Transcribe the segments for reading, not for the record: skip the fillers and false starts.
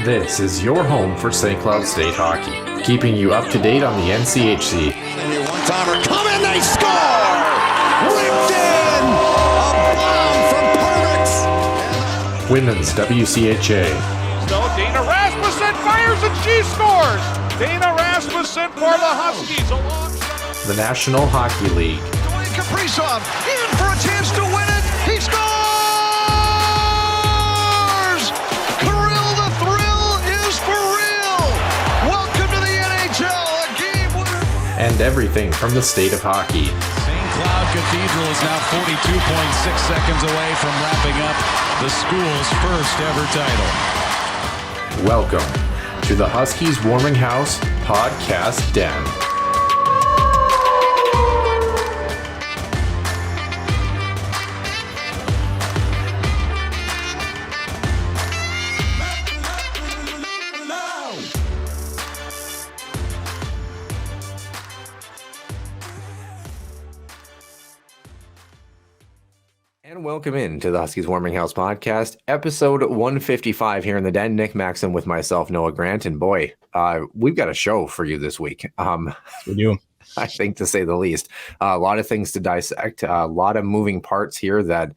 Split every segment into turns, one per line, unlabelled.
This is your home for St. Cloud State hockey, keeping you up to date on the NCHC.
One-timer coming, they score! Ripped in! A bomb from Pervix!
Women's WCHA.
So Dana Rasmussen fires and she scores! Dana Rasmussen for the Huskies alongside
The National Hockey League.
Dwayne Kaprizov in for a chance to win it! He scores! Kirill, the thrill is for real! Welcome to the NHL, a game winner!
And everything from the state of hockey.
St. Cloud Cathedral is now 42.6 seconds away from wrapping up the school's first ever title.
Welcome to the Huskies Warming House Podcast Den. And welcome in to the Huskies Warming House Podcast, episode 155 here in the den. Nick Maxim with myself, Noah Grant, and boy, we've got a show for you this week.
We do.
I think, to say the least. A lot of things to dissect, a lot of moving parts here that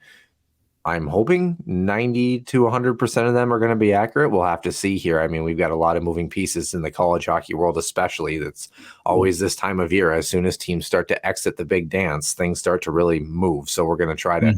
I'm hoping 90 to 100% of them are going to be accurate. We'll have to see here. I mean, we've got a lot of moving pieces in the college hockey world, especially. That's always this time of year. As soon as teams start to exit the big dance, things start to really move. So we're going to try to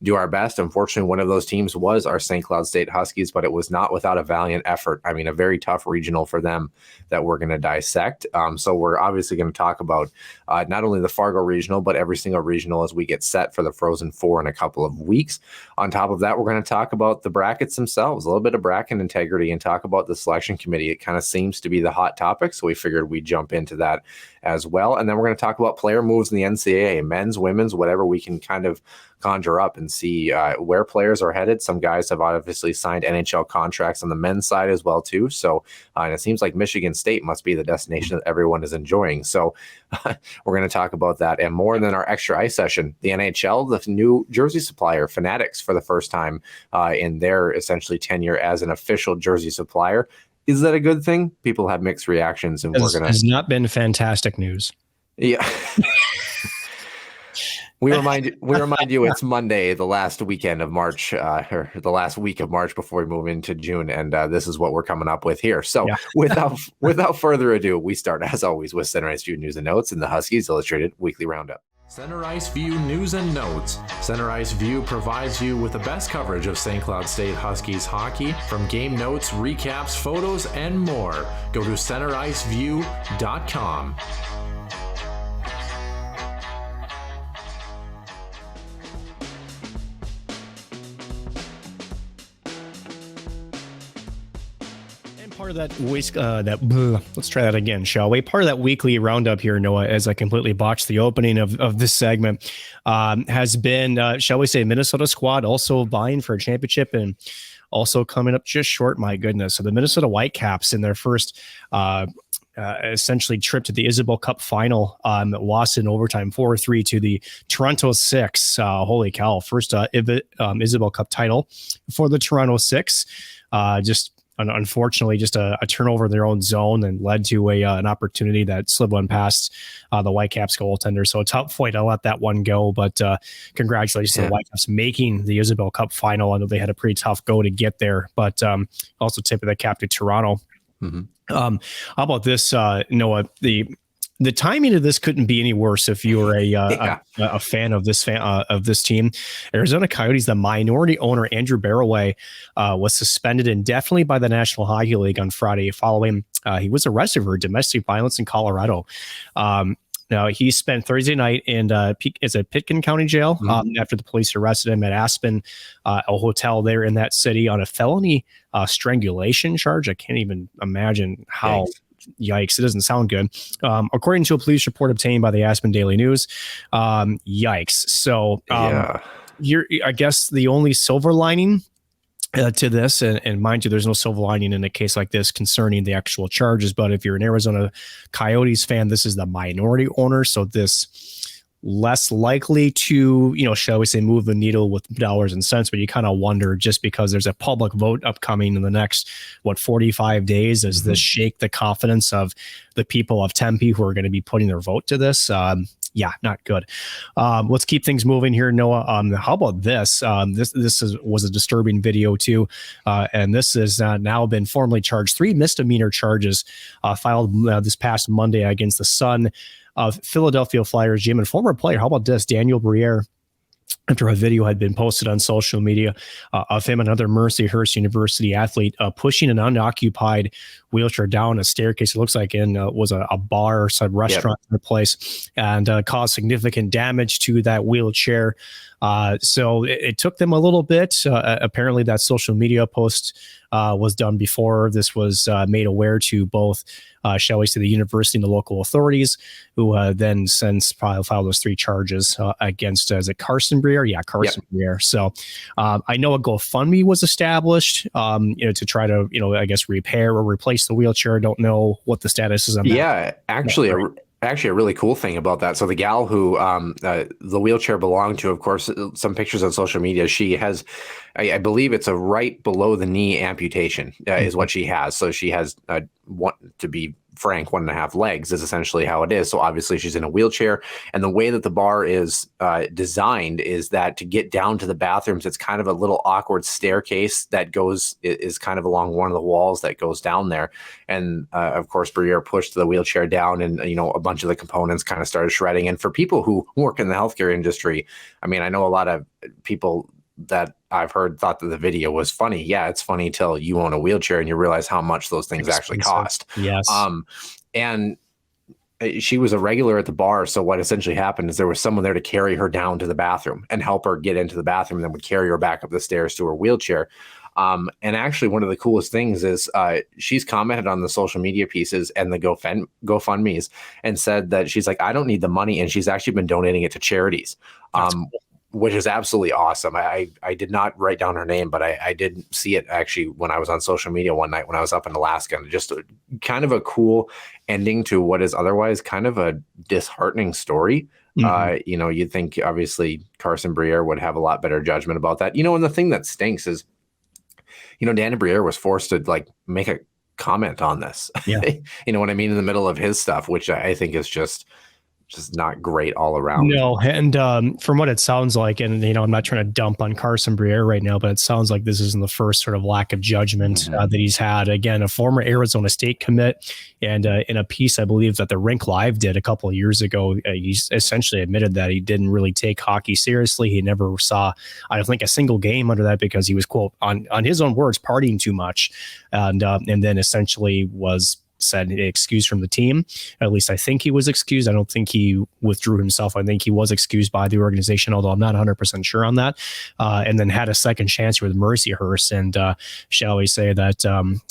do our best. Unfortunately, one of those teams was our St. Cloud State Huskies, but it was not without a valiant effort. I mean, a very tough regional for them that we're going to dissect. So we're obviously going to talk about not only the Fargo regional, but every single regional as we get set for the Frozen Four in a couple of weeks. On top of that, we're going to talk about the brackets themselves, a little bit of bracket integrity, and talk about the selection committee. It kind of seems to be the hot topic, so we figured we'd jump into that as well. And then we're going to talk about player moves in the NCAA, men's, women's, whatever we can kind of conjure up and see where players are headed. Some guys have obviously signed NHL contracts on the men's side as well too. So and it seems like Michigan State must be the destination that everyone is enjoying. So we're going to talk about that and more. And then our extra ice session, the NHL, the new jersey supplier, Fanatics, for the first time in their essentially tenure as an official jersey supplier. Is that a good thing? People have mixed reactions, and we're going to.
Has not been fantastic news.
Yeah. We remind you it's Monday, the last weekend of March, or the last week of March before we move into June, and this is what we're coming up with here. So without further ado, we start as always with Center Ice View News and Notes and the Huskies Illustrated Weekly Roundup. Center Ice View News and Notes. Center Ice View provides you with the best coverage of St. Cloud State Huskies hockey, from game notes, recaps, photos, and more. Go to centericeview.com.
Part of that let's try that again, shall we? Part of that weekly roundup here, Noah, as I completely botched the opening of this segment, has been, shall we say, Minnesota squad also vying for a championship and also coming up just short. My goodness. So the Minnesota Whitecaps in their first essentially trip to the Isabel Cup final lost in overtime 4-3 to the Toronto Six. Holy cow. First Isabel Cup title for the Toronto Six. Unfortunately, just a turnover in their own zone and led to an opportunity that slid one past the Whitecaps goaltender. So a tough fight. I'll let that one go. But congratulations to the Whitecaps making the Isabel Cup final. I know they had a pretty tough go to get there, but also tip of the cap to Toronto. Mm-hmm. How about this, Noah? The timing of this couldn't be any worse if you were a fan of this team. Arizona Coyotes, the minority owner Andrew Barroway was suspended indefinitely by the National Hockey League on Friday following he was arrested for domestic violence in Colorado. Now, he spent Thursday night in a Pitkin County jail after the police arrested him at Aspen, a hotel there in that city, on a felony strangulation charge. I can't even imagine how. Yikes, it doesn't sound good. According to a police report obtained by the Aspen Daily News, yikes. So here, I guess the only silver lining to this, and mind you, there's no silver lining in a case like this concerning the actual charges, but if you're an Arizona Coyotes fan, this is the minority owner, so this less likely to, shall we say, move the needle with dollars and cents, but you kind of wonder, just because there's a public vote upcoming in the next 45 days, does this shake the confidence of the people of Tempe who are going to be putting their vote to this? Yeah, not good. Let's keep things moving here, Noah. How about this? Was a disturbing video too, and this has now been formally charged. 3 misdemeanor charges filed this past Monday against the son of Philadelphia Flyers GM and former player. How about this? Daniel Briere, after a video had been posted on social media of him and another Mercyhurst University athlete pushing an unoccupied wheelchair down a staircase. It looks like was a bar or some restaurant in the place, and caused significant damage to that wheelchair. So it took them a little bit. Apparently that social media post was done before this was made aware to both, shall we say, the university and the local authorities, who then since filed those 3 charges against, is it Carson Briere? Yeah, Carson Briere. So I know a GoFundMe was established, to try to, I guess, repair or replace the wheelchair. I don't know what the status is on that.
Yeah, actually, a really cool thing about that. So the gal who the wheelchair belonged to, of course, some pictures on social media, she has, I believe it's a right below the knee amputation is what she has. So she has, to be frank, 1.5 legs is essentially how it is. So obviously she's in a wheelchair, and the way that the bar is designed is that to get down to the bathrooms, it's kind of a little awkward staircase that is kind of along one of the walls that goes down there. And of course, Briere pushed the wheelchair down, and a bunch of the components kind of started shredding. And for people who work in the healthcare industry, I mean, I know a lot of people that I've heard thought that the video was funny. Yeah, it's funny till you own a wheelchair and you realize how much those things actually cost.
Yes.
And she was a regular at the bar. So what essentially happened is there was someone there to carry her down to the bathroom and help her get into the bathroom, and then would carry her back up the stairs to her wheelchair. And actually, one of the coolest things is she's commented on the social media pieces and the GoFundMes and said that she's like, I don't need the money. And she's actually been donating it to charities. Cool. Which is absolutely awesome. I did not write down her name, but I did see it actually when I was on social media one night when I was up in Alaska, and just kind of a cool ending to what is otherwise kind of a disheartening story. You'd think obviously Carson Briere would have a lot better judgment about that. And the thing that stinks is, Dan Briere was forced to make a comment on this. Yeah. You know what I mean? In the middle of his stuff, which I think is just not great all around.
No, and from what it sounds like, and I'm not trying to dump on Carson Briere right now, but it sounds like this isn't the first sort of lack of judgment that he's had. Again, a former Arizona State commit, and in a piece I believe that the Rink Live did a couple of years ago, he essentially admitted that he didn't really take hockey seriously. He never saw, I don't think, a single game under that because he was, quote, on his own words, partying too much, and then essentially was said excused from the team. At least I think he was excused. I don't think he withdrew himself. I think he was excused by the organization, although I'm not 100% sure on that. And then had a second chance with Mercyhurst. And shall we say that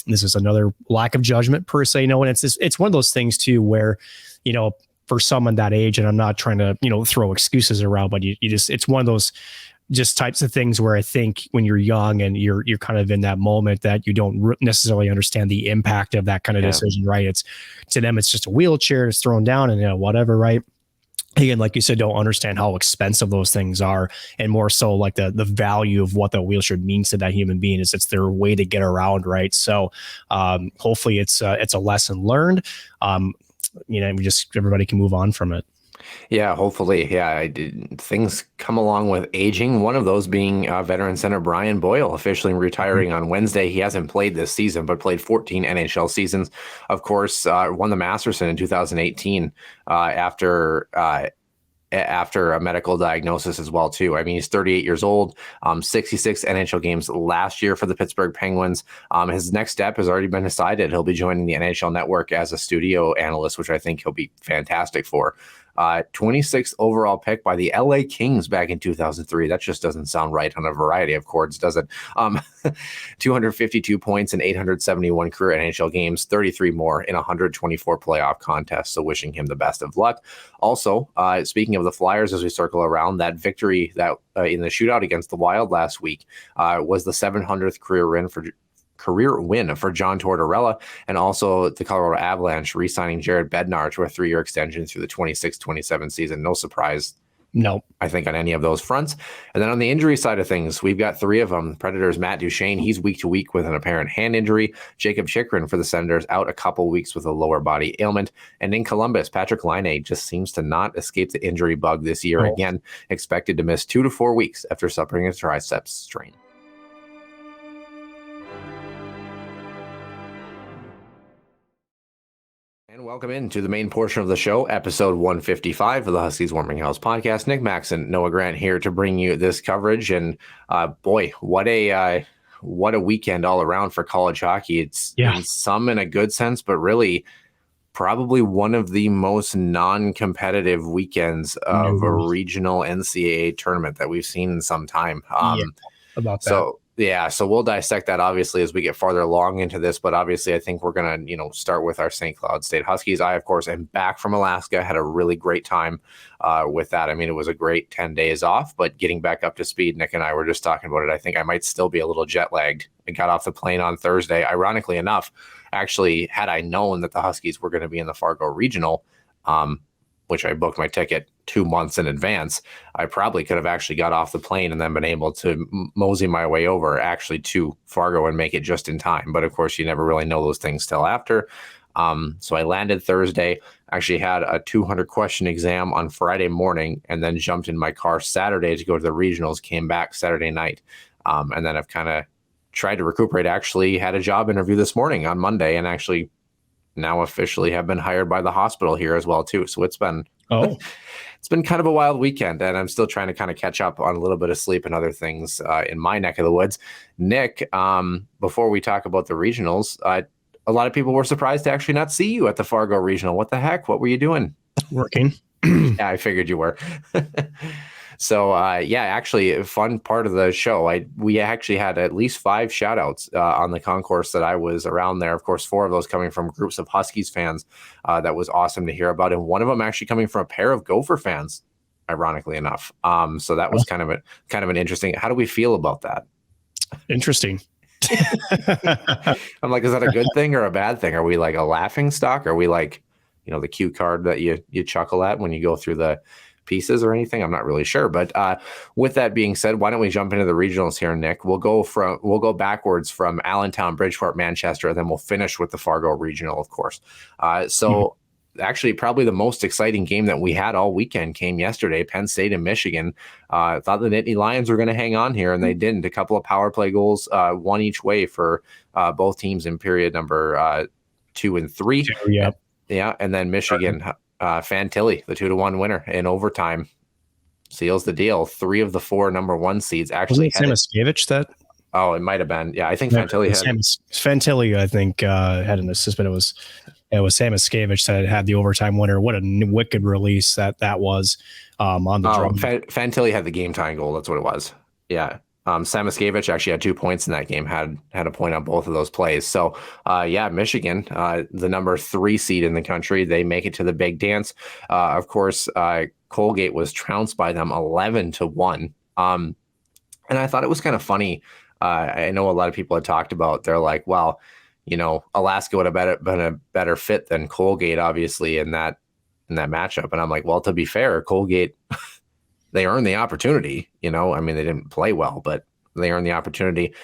this is another lack of judgment per se. And it's one of those things too, where, for someone that age, and I'm not trying to, throw excuses around, but it's one of those just types of things where I think when you're young and you're kind of in that moment that you don't necessarily understand the impact of that kind of decision, right? It's to them, it's just a wheelchair, it's thrown down and whatever, right? Again, like you said, don't understand how expensive those things are, and more so like the value of what the wheelchair means to that human being is it's their way to get around, right? So hopefully it's a lesson learned. Everybody can move on from it.
Yeah, hopefully. Yeah, things come along with aging. One of those being veteran center Brian Boyle officially retiring on Wednesday. He hasn't played this season, but played 14 NHL seasons. Of course, won the Masterson in 2018 after a medical diagnosis as well, too. I mean, he's 38 years old, 66 NHL games last year for the Pittsburgh Penguins. His next step has already been decided. He'll be joining the NHL Network as a studio analyst, which I think he'll be fantastic for. 26th overall pick by the LA Kings back in 2003. That just doesn't sound right on a variety of chords, does it? 252 points in 871 career NHL games, 33 more in 124 playoff contests. So wishing him the best of luck. Also, speaking of the Flyers, as we circle around, that victory that in the shootout against the Wild last week was the 700th career career win for John Tortorella, and also the Colorado Avalanche re-signing Jared Bednar to a 3-year extension through the 26-27 season. No surprise.
No,
I think on any of those fronts. And then on the injury side of things, we've got 3 of them. Predators, Matt Duchene, he's week to week with an apparent hand injury. Jacob Chychrun for the Senators out a couple weeks with a lower body ailment. And in Columbus, Patrick Laine just seems to not escape the injury bug this year. Again, expected to miss 2 to 4 weeks after suffering a triceps strain. And welcome into the main portion of the show, episode 155 of the Huskies Warming House podcast. Nick Maxon, Noah Grant here to bring you this coverage. And boy, what a weekend all around for college hockey. It's in some in a good sense, but really probably one of the most non-competitive weekends of a regional NCAA tournament that we've seen in some time.
About that.
So we'll dissect that obviously as we get farther along into this, but obviously I think we're going to, start with our St. Cloud State Huskies. I, of course, am back from Alaska, had a really great time with that. I mean, it was a great 10 days off, but getting back up to speed, Nick and I were just talking about it. I think I might still be a little jet lagged. I got off the plane on Thursday. Ironically enough, actually, had I known that the Huskies were going to be in the Fargo Regional, which I booked my ticket 2 months in advance, I probably could have actually got off the plane and then been able to mosey my way over actually to Fargo and make it just in time. But of course, you never really know those things till after. So I landed Thursday, actually had a 200 question exam on Friday morning, and then jumped in my car Saturday to go to the regionals, came back Saturday night. And then I've kind of tried to recuperate, actually had a job interview this morning on Monday, and actually now officially have been hired by the hospital here as well too. So it's been it's been kind of a wild weekend, and I'm still trying to kind of catch up on a little bit of sleep and other things in my neck of the woods. Nick, before we talk about the regionals, a lot of people were surprised to actually not see you at the Fargo Regional. What the heck? What were you doing?
Working.
Yeah, I figured you were. So, actually, a fun part of the show, we actually had at least 5 shout outs on the concourse that I was around there. Of course, 4 of those coming from groups of Huskies fans. That was awesome to hear about. And one of them actually coming from a pair of Gopher fans, ironically enough. So that was kind of an interesting. How do we feel about that?
Interesting.
I'm like, is that a good thing or a bad thing? Are we like a laughing stock? Are we like, the cue card that you chuckle at when you go through the pieces or anything? I'm not really sure. But with that being said, why don't we jump into the regionals here, Nick? We'll go backwards from Allentown, Bridgeport, Manchester, and then we'll finish with the Fargo Regional, of course. Actually, probably the most exciting game that we had all weekend came yesterday. Penn State and Michigan. Thought the Nittany Lions were going to hang on here, and they didn't. A couple of power play goals, one each way for both teams in period number 2 and 3. Yeah, and then Michigan, Fantilli, the 2-1 winner in overtime, seals the deal. 3 of the 4 number 1 seeds actually.
Wasn't it Samoskevich that?
Oh, it might have been. Yeah, I think Fantilli had.
Fantilli, I think, had an assist, but it was Samoskevich that had the overtime winner. What a wicked release that was on the drum.
Fantilli had the game tying goal. That's what it was. Yeah. Samoskevich actually had 2 points in that game, had a point on both of those plays. So, Michigan, the number 3 seed in the country, they make it to the big dance. Of course, Colgate was trounced by them 11-1. And I thought it was kind of funny. I know a lot of people had talked about, they're like, well, Alaska would have been a better fit than Colgate, obviously, in that matchup. And I'm like, well, to be fair, Colgate, they earned the opportunity, they didn't play well, but they earned the opportunity.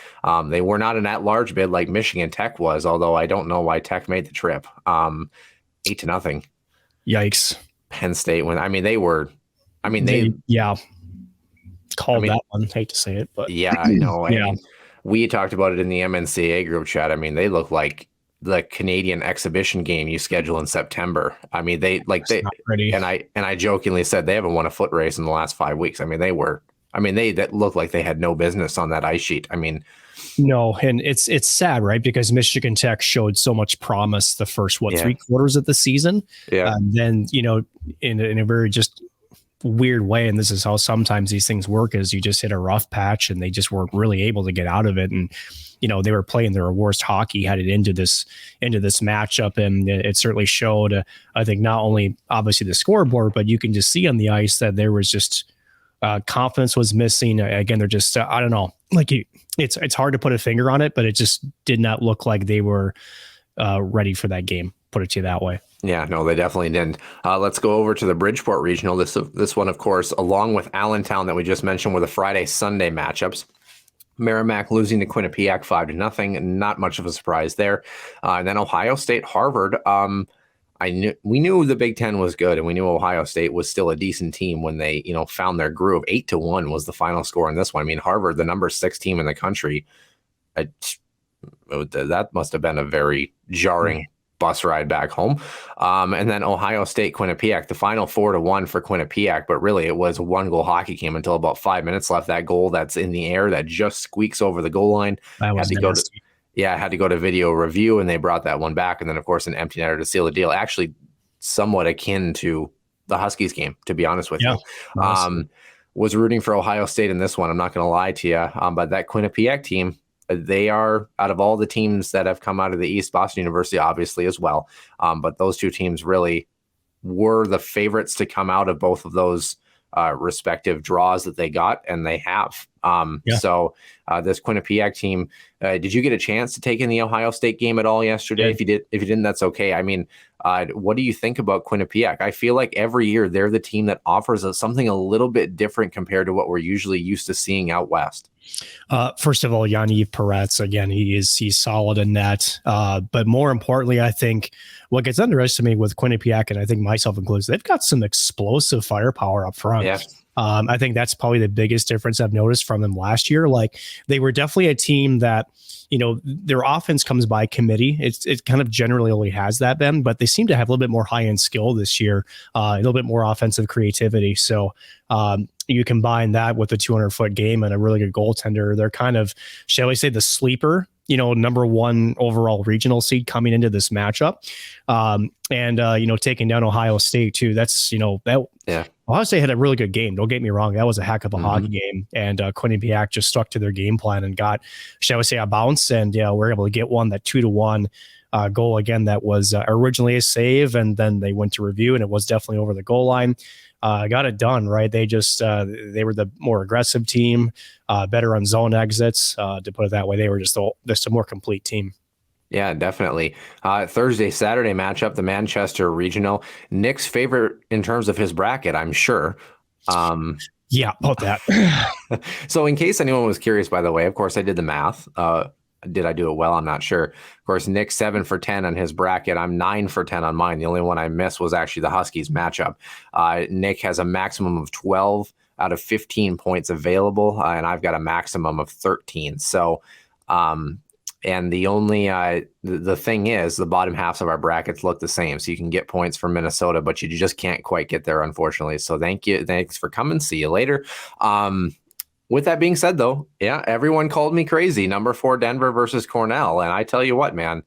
They were not an at-large bid like Michigan Tech was, although I don't know why Tech made the trip. 8-0.
Yikes.
Penn State
called that one. Hate to say it, but
yeah, I know. Yeah. We talked about it in the MNCAA group chat. They look like the Canadian exhibition game you schedule in September. They and I jokingly said they haven't won a foot race in the last 5 weeks. That looked like they had no business on that ice sheet.
No, and it's sad, right? Because Michigan Tech showed so much promise the first 3 quarters of the season. Yeah. Then in a very just weird way, and this is how sometimes these things work, is you just hit a rough patch and they just weren't really able to get out of it. And they were playing their worst hockey headed into this matchup, and it certainly showed. I think not only obviously the scoreboard, but you can just see on the ice that there was just confidence was missing. Again, they're just I don't know. Like it's hard to put a finger on it, but it just did not look like they were ready for that game. Put it to you that way.
Yeah, no, they definitely didn't. Let's go over to the Bridgeport Regional. This one, of course, along with Allentown that we just mentioned, were the Friday-Sunday matchups. Merrimack losing to Quinnipiac 5-0. Not much of a surprise there. And then Ohio State, Harvard. We knew the Big Ten was good, and we knew Ohio State was still a decent team when they, found their groove. 8-1 was the final score in this one. I mean, Harvard, the number 6 team in the country, that must have been a very jarring bus ride back home. And then Ohio State, Quinnipiac, the final 4-1 for Quinnipiac, but really it was a 1-goal hockey game until about 5 minutes left. That goal that's in the air that just squeaks over the goal line. Had to go to video review, and they brought that one back. And then, of course, an empty netter to seal the deal. Actually, somewhat akin to the Huskies game, to be honest with you. Was rooting for Ohio State in this one. I'm not going to lie to you. But that Quinnipiac team, they are, out of all the teams that have come out of the East, Boston University obviously as well. But those two teams really were the favorites to come out of both of those respective draws that they got, and they have. So this Quinnipiac team, did you get a chance to take in the Ohio State game at all yesterday?
Yeah.
If you didn't, that's okay. I mean, what do you think about Quinnipiac? I feel like every year they're the team that offers us something a little bit different compared to what we're usually used to seeing out west.
First of all, Yaniv Peretz, again, he's solid in that. But more importantly, I think what gets underestimated with Quinnipiac, and I think myself included, they've got some explosive firepower up front.
Yeah.
I think that's probably the biggest difference I've noticed from them last year. Like, they were definitely a team that, their offense comes by committee. It kind of generally only has that been, but they seem to have a little bit more high-end skill this year, a little bit more offensive creativity. So you combine that with a 200-foot game and a really good goaltender. They're kind of, shall we say, the sleeper, number 1 overall regional seed coming into this matchup. And taking down Ohio State too. That's, Ohio State had a really good game. Don't get me wrong. That was a heck of a hockey game. And Quinnipiac just stuck to their game plan and got, shall we say, a bounce. And we're able to get that 2-1 goal again. That was originally a save. And then they went to review, and it was definitely over the goal line. Got it done, right? They just, they were the more aggressive team, better on zone exits, to put it that way. They were just a more complete team.
Yeah, definitely. Thursday, Saturday matchup, the Manchester Regional. Nick's favorite in terms of his bracket, I'm sure.
Yeah, about that.
So in case anyone was curious, by the way, of course, I did the math. Did I do it well? I'm not sure. Of course, Nick's 7 for 10 on his bracket. I'm 9 for 10 on mine. The only one I missed was actually the Huskies matchup. Nick has a maximum of 12 out of 15 points available, and I've got a maximum of 13. So, and the only the thing is, the bottom halves of our brackets look the same. So you can get points from Minnesota, but you just can't quite get there, unfortunately. So thank you. Thanks for coming. See you later. With that being said, though, yeah, everyone called me crazy. Number 4, Denver versus Cornell. And I tell you what, man,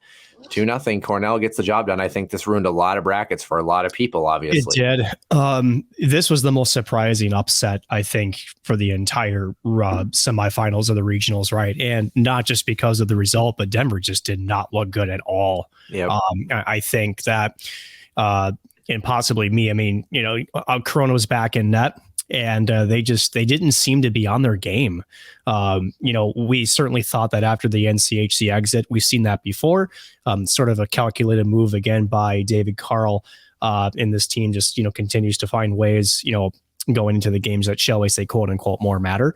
2-0. Cornell gets the job done. I think this ruined a lot of brackets for a lot of people, obviously.
It did. This was the most surprising upset, I think, for the entire semifinals of the regionals, right? And not just because of the result, but Denver just did not look good at all.
Yep.
I think that, and possibly me, I mean, Corona was back in net. And they didn't seem to be on their game. We certainly thought that after the NCHC exit, we've seen that before. Sort of a calculated move again by David Carl in this team. Just continues to find ways going into the games that, shall we say, quote unquote, more matter.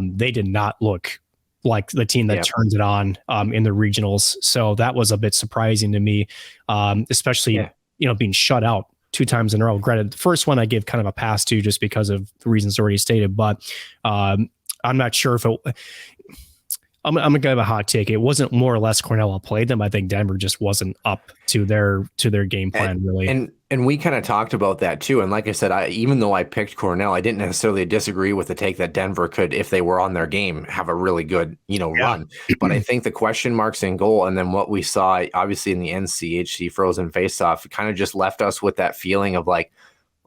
They did not look like the team that turns it on in the regionals. So that was a bit surprising to me, especially being shut out 2 times in a row. Granted, the first one I gave kind of a pass to just because of the reasons already stated, but I'm not sure if I'm going to give a hot take. It wasn't more or less Cornell outplayed them. I think Denver just wasn't up to their game plan, really.
And we kind of talked about that too. And like I said, even though I picked Cornell, I didn't necessarily disagree with the take that Denver could, if they were on their game, have a really good, run. But I think the question marks in goal, and then what we saw, obviously in the NCHC frozen faceoff, kind of just left us with that feeling of like,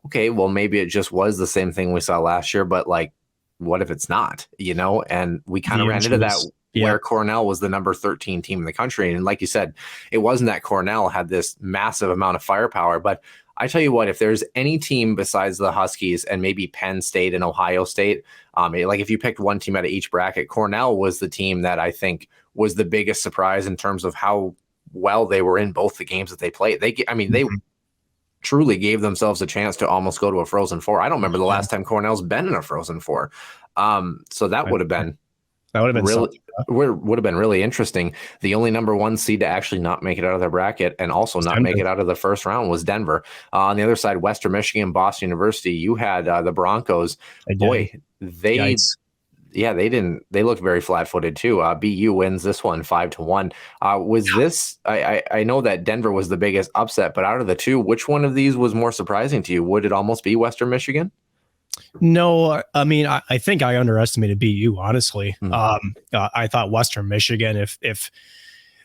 okay, well, maybe it just was the same thing we saw last year, but like, what if it's not, And we kind of ran into that. Where Cornell was the number 13 team in the country. And like you said, it wasn't that Cornell had this massive amount of firepower, but I tell you what, if there's any team besides the Huskies and maybe Penn State and Ohio State, like if you picked one team out of each bracket, Cornell was the team that I think was the biggest surprise in terms of how well they were in both the games that they played. They truly gave themselves a chance to almost go to a Frozen Four. I don't remember the last time Cornell's been in a Frozen Four. So that would have been really would have been really interesting. The only number one seed to actually not make it out of their bracket and also not make it out of the first round was Denver. On the other side, Western Michigan, Boston University, you had the Broncos. Boy, they didn't. They looked very flat-footed too. BU wins this one 5-1. I know that Denver was the biggest upset, but out of the two, which one of these was more surprising to you? Would it almost be Western Michigan?
No, I mean, I think I underestimated BU, honestly. I thought Western Michigan, if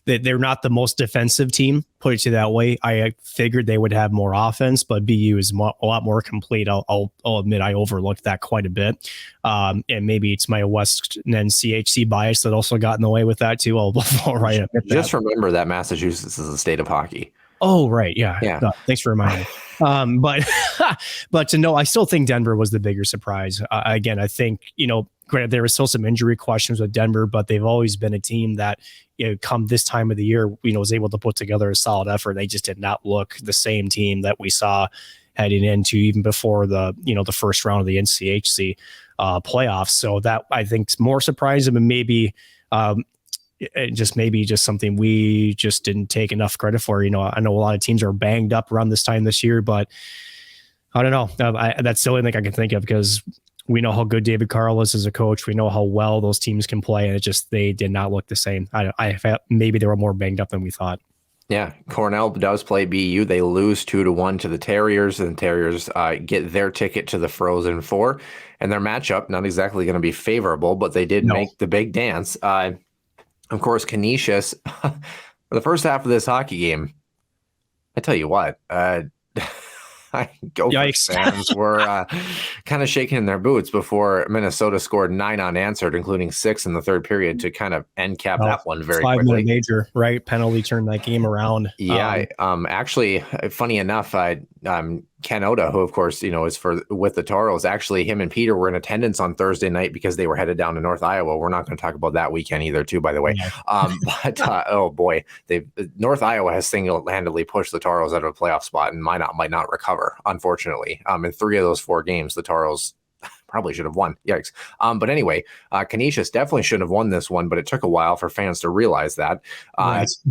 they're not the most defensive team, put it to that way, I figured they would have more offense, but BU is a lot more complete. I'll admit I overlooked that quite a bit. And maybe it's my West NCHC bias that also got in the way with that too. I'll admit that.
Just remember that Massachusetts is a state of hockey.
Oh, right. Yeah. Thanks for reminding me. But to know, I still think Denver was the bigger surprise. Again, I think, granted, there were still some injury questions with Denver, but they've always been a team that, come this time of the year, was able to put together a solid effort. They just did not look the same team that we saw heading into even before the first round of the NCHC playoffs. So that I think is more surprising, and maybe just something we just didn't take enough credit for. I know a lot of teams are banged up around this time this year, but I don't know. That's the only thing I can think of, because we know how good David Carl is as a coach. We know how well those teams can play, and they did not look the same. I felt maybe they were more banged up than we thought.
Yeah, Cornell does play BU. They lose 2-1 to the Terriers, and the Terriers get their ticket to the Frozen Four, and their matchup not exactly going to be favorable, but they did make the big dance. Of course, Canisius, for the first half of this hockey game, I tell you what, Gophers fans were kind of shaking in their boots before Minnesota scored 9 unanswered, including 6 in the third period to kind of end cap that one very quickly.
5-minute major, right? Penalty turned that game around.
Yeah, actually, funny enough, Ken Oda, who of course is with the Toros, actually him and Peter were in attendance on Thursday night because they were headed down to North Iowa. We're not going to talk about that weekend either, too, by the way. But oh boy, North Iowa has single-handedly pushed the Toros out of a playoff spot and might not recover, unfortunately. In 3 of those 4 games, the Toros probably should have won. Yikes. But anyway, Canisius definitely should have won this one, but it took a while for fans to realize that.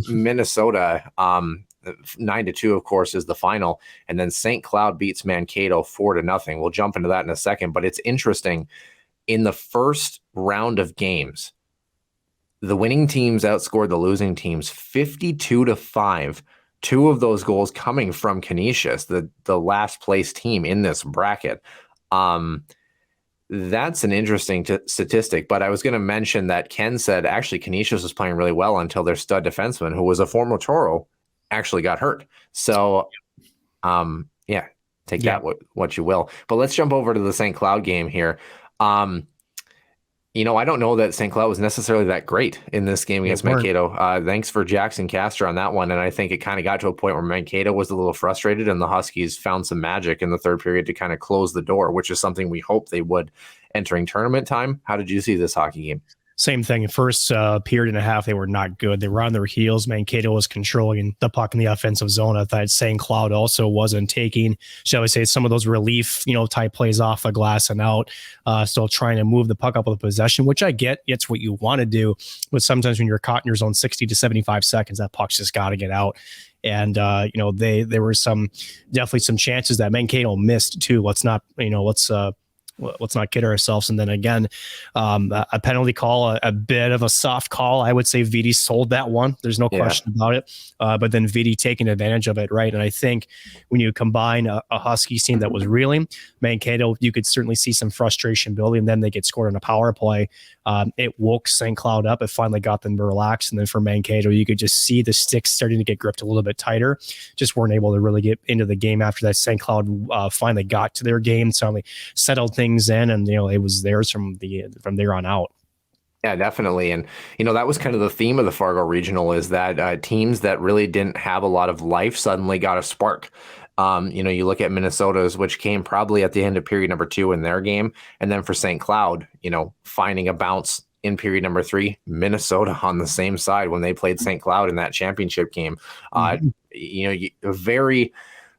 Minnesota 9-2, of course, is the final, and then St. Cloud beats Mankato 4-0. We'll jump into that in a second, but it's interesting. In the first round of games, the winning teams outscored the losing teams 52-5. 2 of those goals coming from Canisius, the last place team in this bracket. That's an interesting statistic, but I was going to mention that Ken said actually Canisius was playing really well until their stud defenseman, who was a former Toro, actually got hurt. So, take that what you will. But let's jump over to the St. Cloud game here. I don't know that St. Cloud was necessarily that great in this game against Mankato. Thanks for Jackson Castor on that one. And I think it kind of got to a point where Mankato was a little frustrated, and the Huskies found some magic in the third period to kind of close the door, which is something we hope they would entering tournament time. How did you see this hockey game?
Same thing. First period and a half, they were not good. They were on their heels. Mankato was controlling the puck in the offensive zone. I thought St. Cloud also wasn't taking, shall we say, some of those relief, type plays off the glass and out, still trying to move the puck up with the possession, which I get. It's what you want to do. But sometimes when you're caught in your zone 60 to 75 seconds, that puck's just got to get out. And, there were definitely some chances that Mankato missed too. Let's not kid ourselves. And then again, a penalty call, a bit of a soft call. I would say Vidi sold that one. There's no question about it. But then Vidi taking advantage of it, right? And I think when you combine a Huskies team that was reeling, Mankato, you could certainly see some frustration building. And then they get scored on a power play. It woke St. Cloud up. It finally got them to relax. And then for Mankato, you could just see the sticks starting to get gripped a little bit tighter. Just weren't able to really get into the game after that. St. Cloud finally got to their game, suddenly settled things in, and it was theirs from there on out.
Yeah, definitely. And that was kind of the theme of the Fargo Regional, is that teams that really didn't have a lot of life suddenly got a spark. You look at Minnesota's, which came probably at the end of period number 2 in their game. And then for St. Cloud, finding a bounce in period number 3, Minnesota on the same side when they played St. Cloud in that championship game.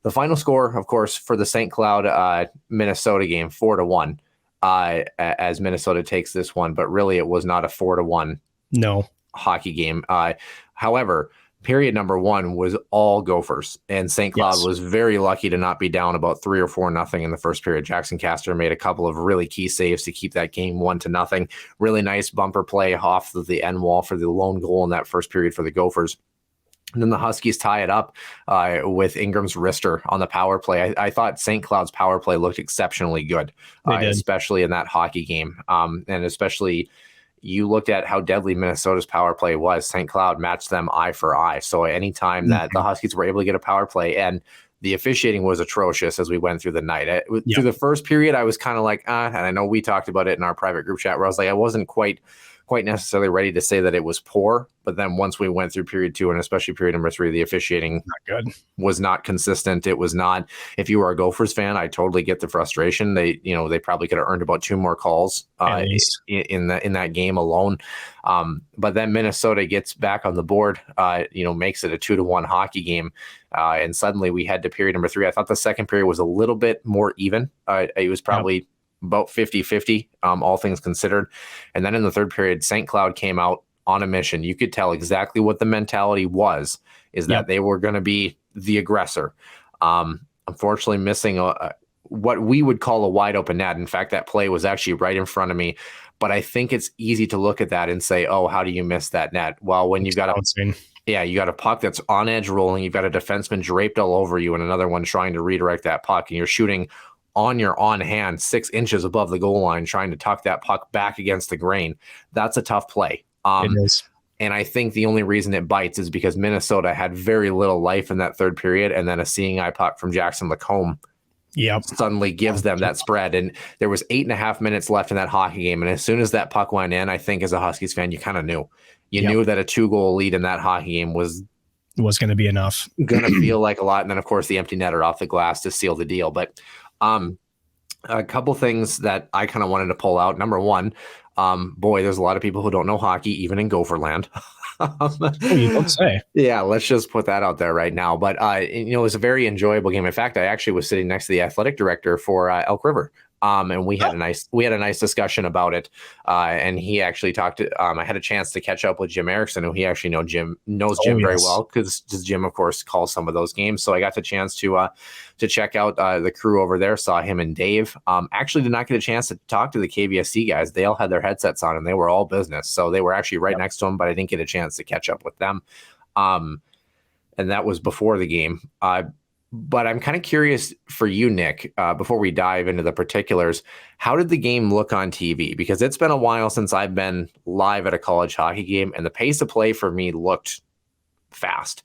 The final score, of course, for the St. Cloud Minnesota game, 4-1, as Minnesota takes this one. But really, it was not a 4-1 hockey game. However, period number 1 was all Gophers, and St. Cloud was very lucky to not be down about 3 or 4-0 in the first period. Jackson Castor made a couple of really key saves to keep that game 1-0. Really nice bumper play off of the end wall for the lone goal in that first period for the Gophers. And then the Huskies tie it up with Ingram's wrister on the power play. I thought St. Cloud's power play looked exceptionally good, especially in that hockey game. And especially you looked at how deadly Minnesota's power play was. St. Cloud matched them eye for eye. So anytime that the Huskies were able to get a power play, and the officiating was atrocious as we went through the night. Through the first period, I was kind of like, and I know we talked about it in our private group chat where I was like, I wasn't quite necessarily ready to say that it was poor, but then once we went through period 2 and especially period number 3, the officiating was not consistent. It was not. If you were a Gophers fan, I totally get the frustration. They probably could have earned about 2 more calls in that game alone. But then Minnesota gets back on the board, makes it a 2-1 hockey game, and suddenly we head to period number 3. I thought the second period was a little bit more even. It was probably about 50-50, all things considered. And then in the third period, St. Cloud came out on a mission. You could tell exactly what the mentality was, is that they were going to be the aggressor. Unfortunately, missing what we would call a wide open net. In fact, that play was actually right in front of me. But I think it's easy to look at that and say, oh, how do you miss that net? Well, when you've got you got a puck that's on edge rolling, you've got a defenseman draped all over you and another one trying to redirect that puck, and you're shooting on your on hand 6 inches above the goal line, trying to tuck that puck back against the grain. That's a tough play.
It is.
And I think the only reason it bites is because Minnesota had very little life in that third period, and then a seeing eye puck from Jackson Lacombe suddenly gives them that spread. And there was 8.5 minutes left in that hockey game, and as soon as that puck went in, I think as a Huskies fan, you kind of knew. You knew that a 2-goal lead in that hockey game was
going to be enough.
Going to feel like a lot. And then, of course, the empty netter off the glass to seal the deal. But a couple things that I kind of wanted to pull out. Number one, there's a lot of people who don't know hockey, even in Gopherland.
You don't say.
Yeah, let's just put that out there right now. But it was a very enjoyable game. In fact, I actually was sitting next to the athletic director for Elk River. And we had a nice discussion about it. And he actually talked to, I had a chance to catch up with Jim Erickson, who he actually knows Jim very well, because Jim, of course, calls some of those games. So I got the chance to check out the crew over there, saw him and Dave. Actually did not get a chance to talk to the KVSC guys. They all had their headsets on and they were all business. So they were actually right next to him, but I didn't get a chance to catch up with them. And that was before the game. But I'm kind of curious for you, Nick, before we dive into the particulars, how did the game look on TV? Because it's been a while since I've been live at a college hockey game, and the pace of play for me looked fast.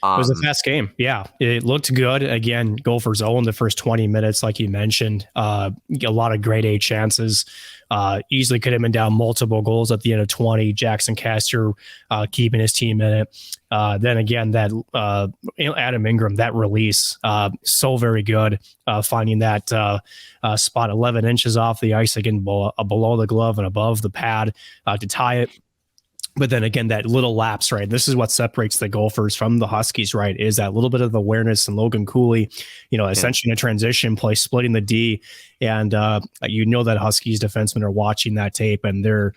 It was a fast game. Yeah, it looked good. Again, Gophers owned the first 20 minutes, like you mentioned. A lot of grade A chances. Easily could have been down multiple goals at the end of 20. Jackson Castor keeping his team in it. Then again, that Adam Ingram, that release, so very good. Finding that spot 11 inches off the ice, again, below the glove and above the pad to tie it. But then again, that little lapse, right? This is what separates the Gophers from the Huskies, right? Is that little bit of awareness, and Logan Cooley, essentially in a transition play, splitting the D. And that Huskies defensemen are watching that tape and they're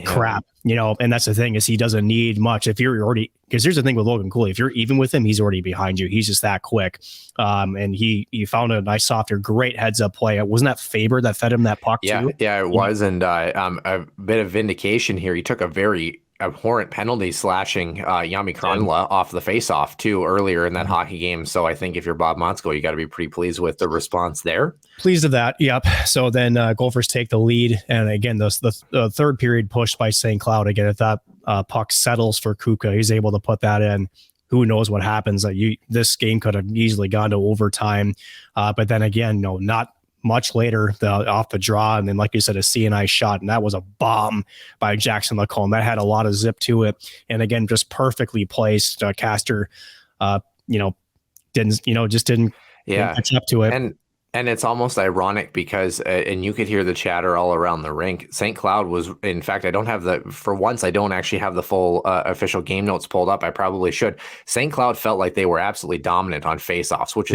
crap, and that's the thing, is he doesn't need much. If you're already, because here's the thing with Logan Cooley, if you're even with him, he's already behind you. He's just that quick. And he found a nice softer, great heads up play. Wasn't that Faber that fed him that puck too?
Yeah, it was. And a bit of vindication here. He took a very abhorrent penalty slashing Yami Kronla off the face-off too earlier in that hockey game. So I think if you're Bob Motzko, you got to be pretty pleased with the response there.
Pleased with that. Yep. So then Gophers take the lead. And again, the third period pushed by St. Cloud. Again, if that puck settles for Kuka, he's able to put that in. Who knows what happens? This game could have easily gone to overtime. But then again, not much later, off the draw, and then, like you said, a CNI shot, and that was a bomb by Jackson Lacombe. That had a lot of zip to it, and again, just perfectly placed. Castor, didn't
Yeah.
Catch up to it.
And it's almost ironic because, and you could hear the chatter all around the rink. St. Cloud was, in fact, I don't have for once, I don't actually have the full official game notes pulled up. I probably should. St. Cloud felt like they were absolutely dominant on faceoffs, which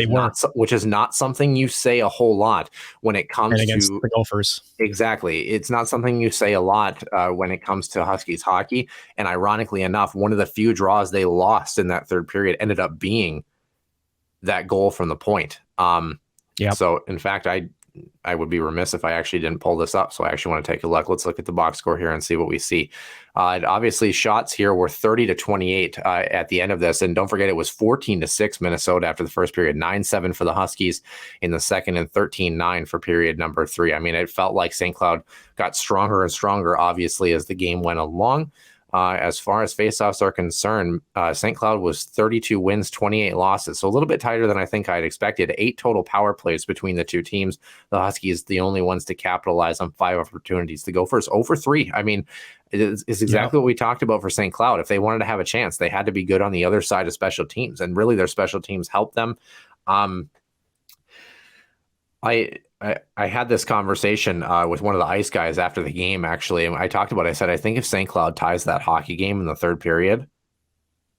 is not something you say a whole lot when it comes
against
to
the Gophers.
Exactly. It's not something you say a lot when it comes to Huskies hockey. And ironically enough, one of the few draws they lost in that third period ended up being that goal from the point.
Yep.
So, in fact, I would be remiss if I actually didn't pull this up. So I actually want to take a look. Let's look at the box score here and see what we see. Obviously, shots here were 30-28 at the end of this. And don't forget, it was 14-6 Minnesota after the first period, 9-7 for the Huskies in the second, and 13-9 for period number 3. I mean, it felt like St. Cloud got stronger and stronger, obviously, as the game went along. As far as faceoffs are concerned, St. Cloud was 32 wins, 28 losses. So a little bit tighter than I think I'd expected. 8 total power plays between the two teams. The Huskies, the only ones to capitalize on 5 opportunities. The Gophers 0 for 3. I mean, it's exactly what we talked about for St. Cloud. If they wanted to have a chance, they had to be good on the other side of special teams. And really, their special teams helped them. I had this conversation with one of the ice guys after the game, actually, and I talked about it. I said, I think if St. Cloud ties that hockey game in the third period,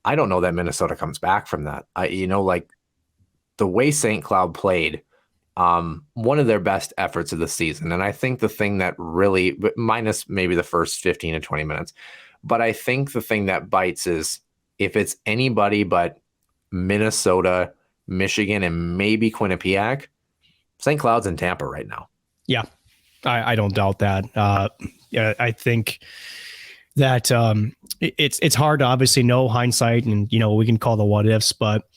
I don't know that Minnesota comes back from that. Like the way St. Cloud played, one of their best efforts of the season. And I think the thing that really, minus maybe the first 15 to 20 minutes, but I think the thing that bites is if it's anybody but Minnesota, Michigan, and maybe Quinnipiac, St. Cloud's in Tampa right now.
Yeah, I don't doubt that. I think that it's hard to obviously know hindsight, and we can call the what ifs, but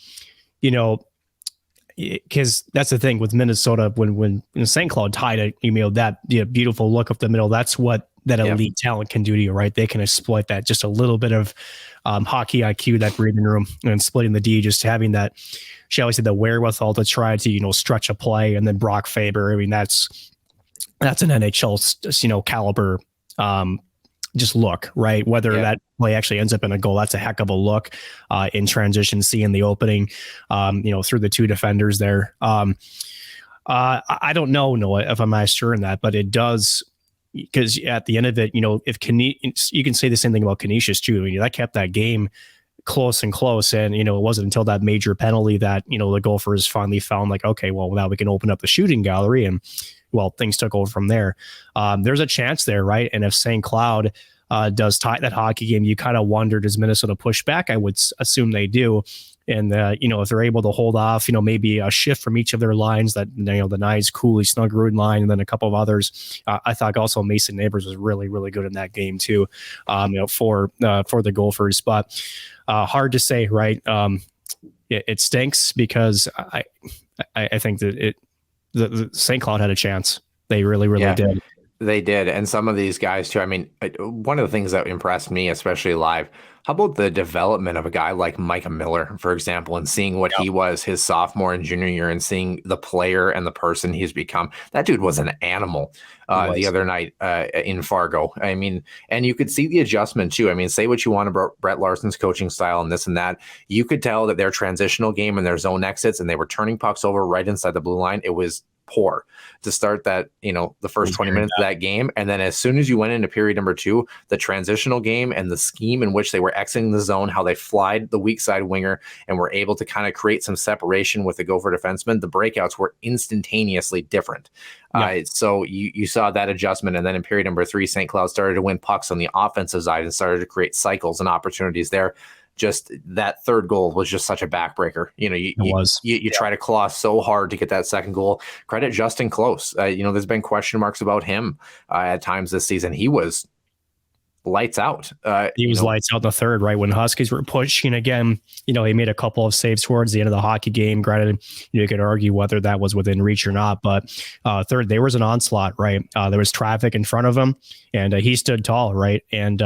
because that's the thing with Minnesota when St. Cloud tied it, that beautiful look up the middle. That's what that elite talent can do to you, right? They can exploit that, just a little bit of hockey IQ, that breathing room, and splitting the D, just having that, shall we say, the wherewithal to try to stretch a play. And then Brock Faber, I mean, that's an NHL caliber just look, right? Whether that play actually ends up in a goal, that's a heck of a look in transition, seeing the opening through the two defenders there. I don't know, Noah, if I'm not sure in that, but it does, because at the end of it, if you can say the same thing about Canisius too. I mean, that kept that game close, and it wasn't until that major penalty that the Gophers finally found like, okay, well, now we can open up the shooting gallery, and things took over from there. There's a chance there, right? And if St. Cloud does tie that hockey game, you kind of wonder, does Minnesota push back? I would assume they do. And if they're able to hold off, maybe a shift from each of their lines, that the Knights, Cooley, Snuggerud line, and then a couple of others. I thought also Mason Neighbors was really, really good in that game too. For the Gophers, but hard to say, right? It stinks because I think that the St. Cloud had a chance. They really, really did.
They did. And some of these guys too. I mean, one of the things that impressed me, especially live, how about the development of a guy like Micah Miller, for example, and seeing what he was his sophomore and junior year, and seeing the player and the person he's become. That dude was an animal the other night in Fargo. I mean, and you could see the adjustment too. I mean, say what you want about Brett Larson's coaching style and this and that. You could tell that their transitional game and their zone exits, and they were turning pucks over right inside the blue line. It was poor to start that, the first 20 minutes of that game. And then as soon as you went into period number 2, the transitional game and the scheme in which they were exiting the zone, how they flied the weak side winger and were able to kind of create some separation with the Gopher defenseman, the breakouts were instantaneously different. So you saw that adjustment. And then in period number 3, St. Cloud started to win pucks on the offensive side and started to create cycles and opportunities there. Just that third goal was just such a backbreaker. You try to claw so hard to get that second goal. Credit Justin Close. There's been question marks about him at times this season. He was lights out.
He was lights out in the third, right? When Huskies were pushing again, he made a couple of saves towards the end of the hockey game. Granted, you could argue whether that was within reach or not, but third, there was an onslaught, right? There was traffic in front of him, and he stood tall, right? And,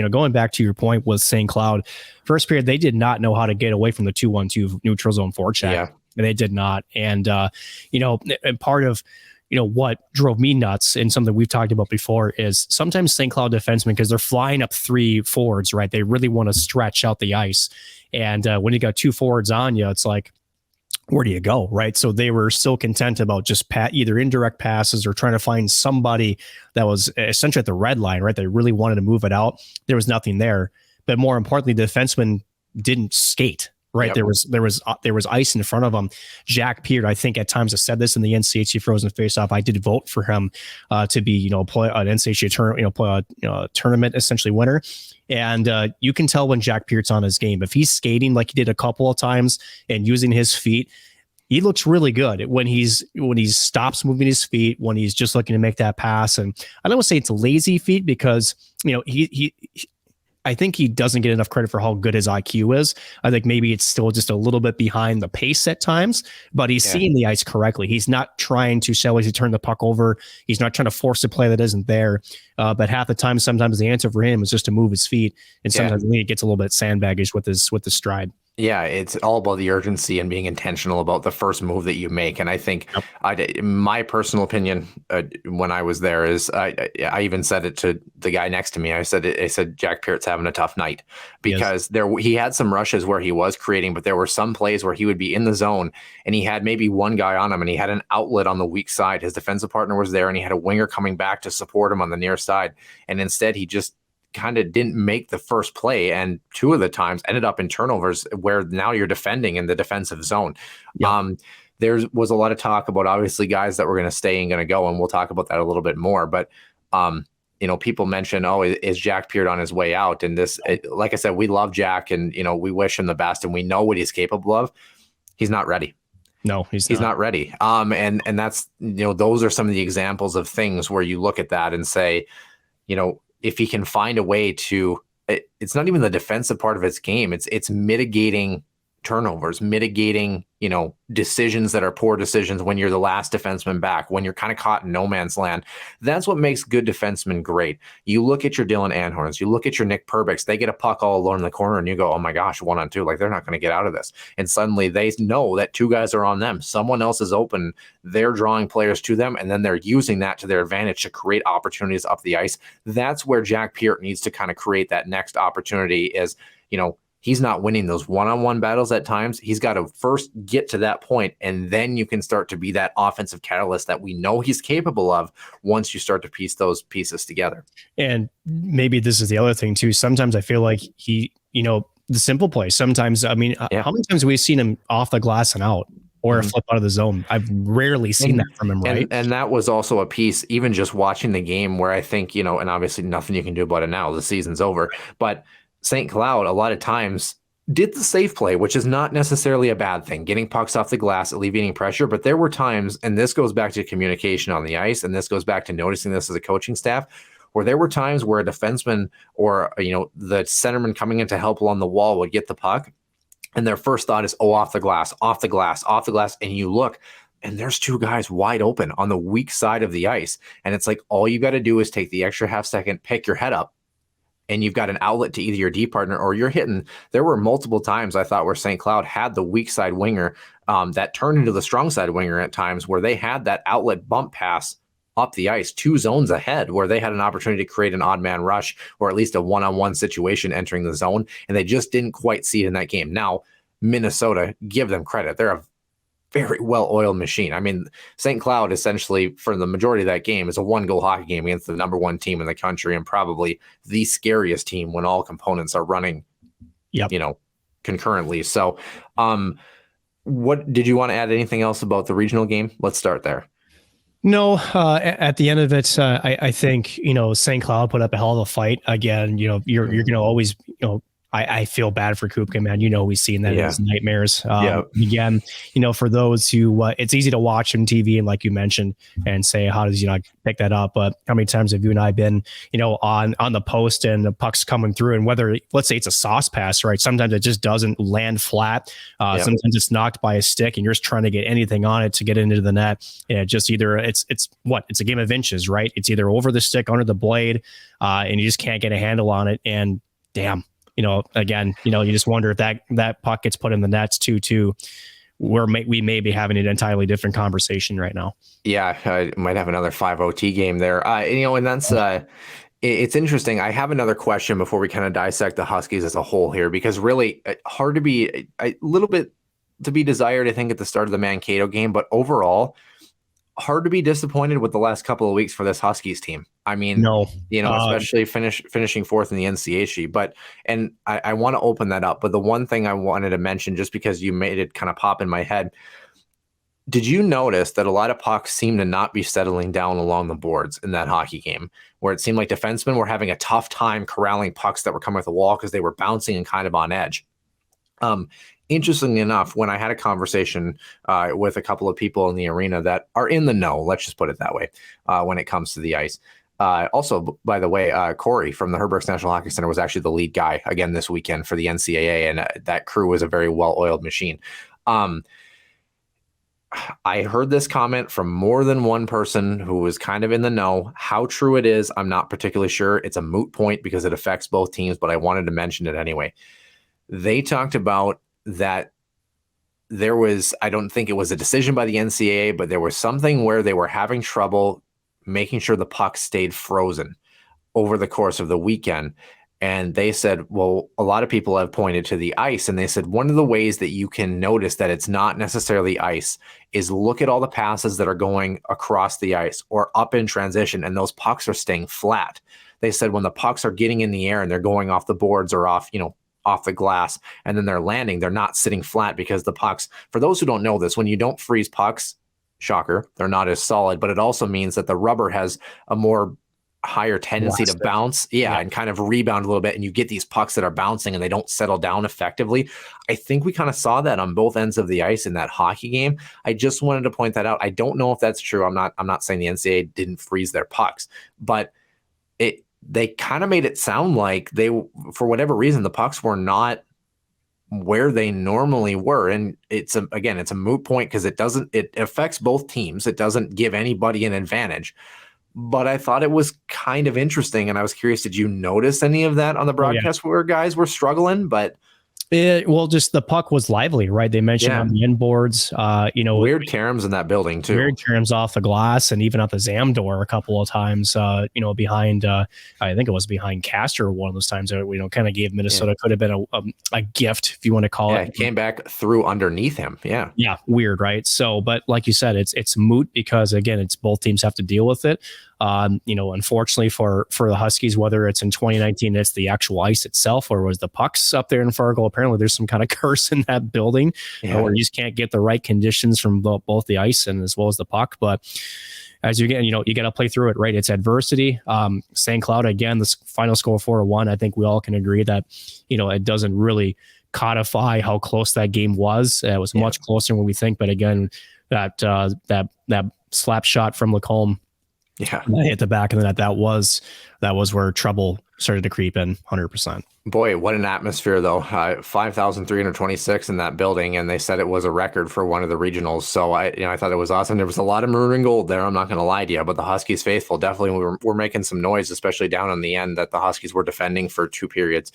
going back to your point with St. Cloud, first period, they did not know how to get away from the 2-1-2 neutral zone forecheck. Yeah. And they did not. And, and part of, what drove me nuts, and something we've talked about before, is sometimes St. Cloud defensemen, because they're flying up 3 forwards, right? They really want to stretch out the ice. And when you got 2 forwards on you, it's like, where do you go, right? So they were still content about just either indirect passes or trying to find somebody that was essentially at the red line, right? They really wanted to move it out. There was nothing there. But more importantly, the defenseman didn't skate, right?
Yep.
There was ice in front of him. Jack Peart, I think at times I said this in the NCHC Frozen Faceoff, I did vote for him to be, play an NCHC tournament, play a tournament essentially winner. And you can tell when Jack Peart's on his game. If he's skating like he did a couple of times and using his feet, he looks really good when he stops moving his feet, when he's just looking to make that pass. And I don't want to say it's lazy feet because, I think he doesn't get enough credit for how good his IQ is. I think maybe it's still just a little bit behind the pace at times, but he's seeing the ice correctly. He's not trying to to turn the puck over. He's not trying to force a play that isn't there. But half the time, sometimes the answer for him is just to move his feet. And sometimes I think it gets a little bit sandbaggish with the stride.
Yeah, it's all about the urgency and being intentional about the first move that you make. And I think my personal opinion when I was there is I even said it to the guy next to me. I said Jack Peart's having a tough night because he had some rushes where he was creating, but there were some plays where he would be in the zone and he had maybe one guy on him and he had an outlet on the weak side. His defensive partner was there and he had a winger coming back to support him on the near side. And instead he just kind of didn't make the first play, and two of the times ended up in turnovers where now you're defending in the defensive zone. There was a lot of talk about obviously guys that were going to stay and going to go, and we'll talk about that a little bit more. But people mention, is Jack Peart on his way out? And like I said, we love Jack, and we wish him the best, and we know what he's capable of. He's not ready.
No, he's
not ready. And that's those are some of the examples of things where you look at that and say, if he can find a way to, it's not even the defensive part of his game. It's mitigating turnovers, mitigating, decisions that are poor decisions when you're the last defenseman back, when you're kind of caught in no man's land. That's what makes good defensemen great. You look at your Dylan Anhorns, you look at your Nick Perbix, they get a puck all alone in the corner and you go, oh my gosh, 1-on-2, like they're not going to get out of this. And suddenly they know that two guys are on them. Someone else is open. They're drawing players to them, and then they're using that to their advantage to create opportunities up the ice. That's where Jack Peart needs to kind of create that next opportunity is, he's not winning those one-on-one battles at times. He's got to first get to that point, and then you can start to be that offensive catalyst that we know he's capable of once you start to piece those pieces together.
And maybe this is the other thing too. Sometimes I feel like he, the simple play. Sometimes, how many times have we seen him off the glass and out or a flip out of the zone? I've rarely seen that from him, right?
And that was also a piece, even just watching the game where I think, and obviously nothing you can do about it now. The season's over. But St. Cloud, a lot of times, did the safe play, which is not necessarily a bad thing, getting pucks off the glass, alleviating pressure. But there were times, and this goes back to communication on the ice, and this goes back to noticing this as a coaching staff, where there were times where a defenseman or, the centerman coming in to help along the wall would get the puck, and their first thought is, off the glass, off the glass, off the glass. And you look, and there's two guys wide open on the weak side of the ice. And it's like, all you got to do is take the extra half second, pick your head up, and you've got an outlet to either your D partner or you're hitting. There were multiple times I thought where St. Cloud had the weak side winger that turned into the strong side winger at times where they had that outlet bump pass up the ice, two zones ahead, where they had an opportunity to create an odd man rush or at least a one-on-one situation entering the zone. And they just didn't quite see it in that game. Now, Minnesota, give them credit. They're a very well-oiled machine. I mean, St. Cloud essentially for the majority of that game is a one-goal hockey game against the number one team in the country and probably the scariest team when all components are running, concurrently. So what did you want to add anything else about the regional game? Let's start there.
No, at the end of it, I think, St. Cloud put up a hell of a fight. Again, you're going to always, I feel bad for Kupka, man. We've seen that in his nightmares. Again, for those who, it's easy to watch on TV and like you mentioned and say, how does not pick that up? But how many times have you and I been, on the post and the puck's coming through and whether, let's say it's a sauce pass, right? Sometimes it just doesn't land flat. Sometimes it's knocked by a stick and you're just trying to get anything on it to get into the net. And it just either it's a game of inches, right? It's either over the stick, under the blade, and you just can't get a handle on it. And damn. Again, you just wonder if that puck gets put in the nets too, where we may be having an entirely different conversation right now. Yeah,
I might have another 5 OT game there. And that's it's interesting. I have another question before we kind of dissect the Huskies as a whole here, because really hard to be a little bit to be desired, I think, at the start of the Mankato game, but overall, hard to be disappointed with the last couple of weeks for this Huskies team. I mean,
No,
especially finishing fourth in the NCHC. But, and I want to open that up. But the one thing I wanted to mention, just because you made it kind of pop in my head, did you notice that a lot of pucks seem to not be settling down along the boards in that hockey game, where it seemed like defensemen were having a tough time corralling pucks that were coming off the wall because they were bouncing and kind of on edge? Interestingly enough, when I had a conversation with a couple of people in the arena that are in the know, let's just put it that way, when it comes to the ice. Also, by the way, Corey from the Herberts National Hockey Center was actually the lead guy again this weekend for the NCAA, and that crew was a very well-oiled machine. I heard this comment from more than one person who was kind of in the know. How true it is, I'm not particularly sure. It's a moot point because it affects both teams, but I wanted to mention it anyway. They talked about that there was, I don't think it was a decision by the NCAA, but there was something where they were having trouble making sure the puck stayed frozen over the course of the weekend. And they said, well, a lot of people have pointed to the ice, and they said one of the ways that you can notice that it's not necessarily ice is look at all the passes that are going across the ice or up in transition, and those pucks are staying flat. They said when the pucks are getting in the air and they're going off the boards or off the glass, and then they're landing, they're not sitting flat because the pucks, for those who don't know this, when you don't freeze pucks, shocker, they're not as solid, but it also means that the rubber has a more higher tendency to bounce and kind of rebound a little bit, and you get these pucks that are bouncing and they don't settle down effectively. I think we kind of saw that on both ends of the ice in that hockey game. I just wanted to point that out. I don't know if that's true. I'm not saying the NCAA didn't freeze their pucks, but they kind of made it sound like they, for whatever reason, the pucks were not where they normally were. And it's a moot point because it affects both teams. It doesn't give anybody an advantage. But I thought it was kind of interesting, and I was curious, did you notice any of that on the broadcast where guys were struggling? But
just the puck was lively, right? They mentioned on the inboards,
weird caroms in that building too.
Weird caroms off the glass and even at the Zam door a couple of times, behind, I think it was behind Castor one of those times that, kind of gave Minnesota, could have been a gift, if you want to call it.
It came back through underneath him. Yeah.
Yeah. Weird. Right. So, but like you said, it's moot because again, it's both teams have to deal with it. Unfortunately for the Huskies, whether it's in 2019, it's the actual ice itself, or was the pucks up there in Fargo. Apparently there's some kind of curse in that building where you just can't get the right conditions from both the ice and as well as the puck. But as you get, you got to play through it, right? It's adversity. St. Cloud, again, the final score 4-1. I think we all can agree that, it doesn't really codify how close that game was. It was much closer than we think. But again, that slap shot from Lacombe, hit the back of the net. That was where trouble started to creep in 100%.
Boy, what an atmosphere, though. 5,326 in that building, and they said it was a record for one of the regionals. So I thought it was awesome. There was a lot of maroon and gold there. I'm not going to lie to you, but the Huskies faithful definitely were making some noise, especially down on the end that the Huskies were defending for 2 periods.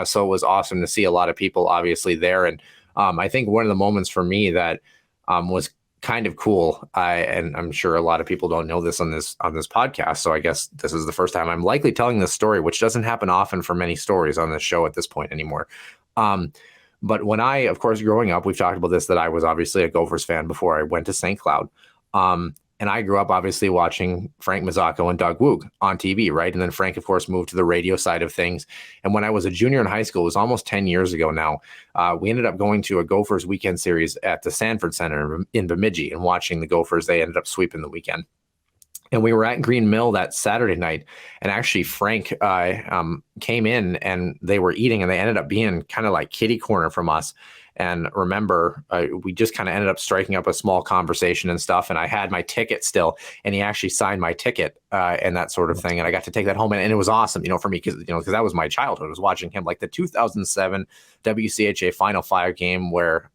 So it was awesome to see a lot of people obviously there. And I think one of the moments for me that was kind of cool. And I'm sure a lot of people don't know this on this podcast. So I guess this is the first time I'm likely telling this story, which doesn't happen often for many stories on this show at this point anymore. But when I, of course, growing up, we've talked about this, that I was obviously a Gophers fan before I went to St. Cloud. And I grew up obviously watching Frank Mazzacco and Doug Woog on TV, right? And then Frank, of course, moved to the radio side of things. And when I was a junior in high school, it was almost 10 years ago now, we ended up going to a Gophers weekend series at the Sanford Center in Bemidji and watching the Gophers. They ended up sweeping the weekend. And we were at Green Mill that Saturday night. And actually, Frank came in and they were eating, and they ended up being kind of like kitty corner from us. And remember, we just kind of ended up striking up a small conversation and stuff. And I had my ticket still, and he actually signed my ticket and that sort of thing. And I got to take that home, and it was awesome, for me, because that was my childhood. I was watching him, like the 2007 WCHA Final Five game where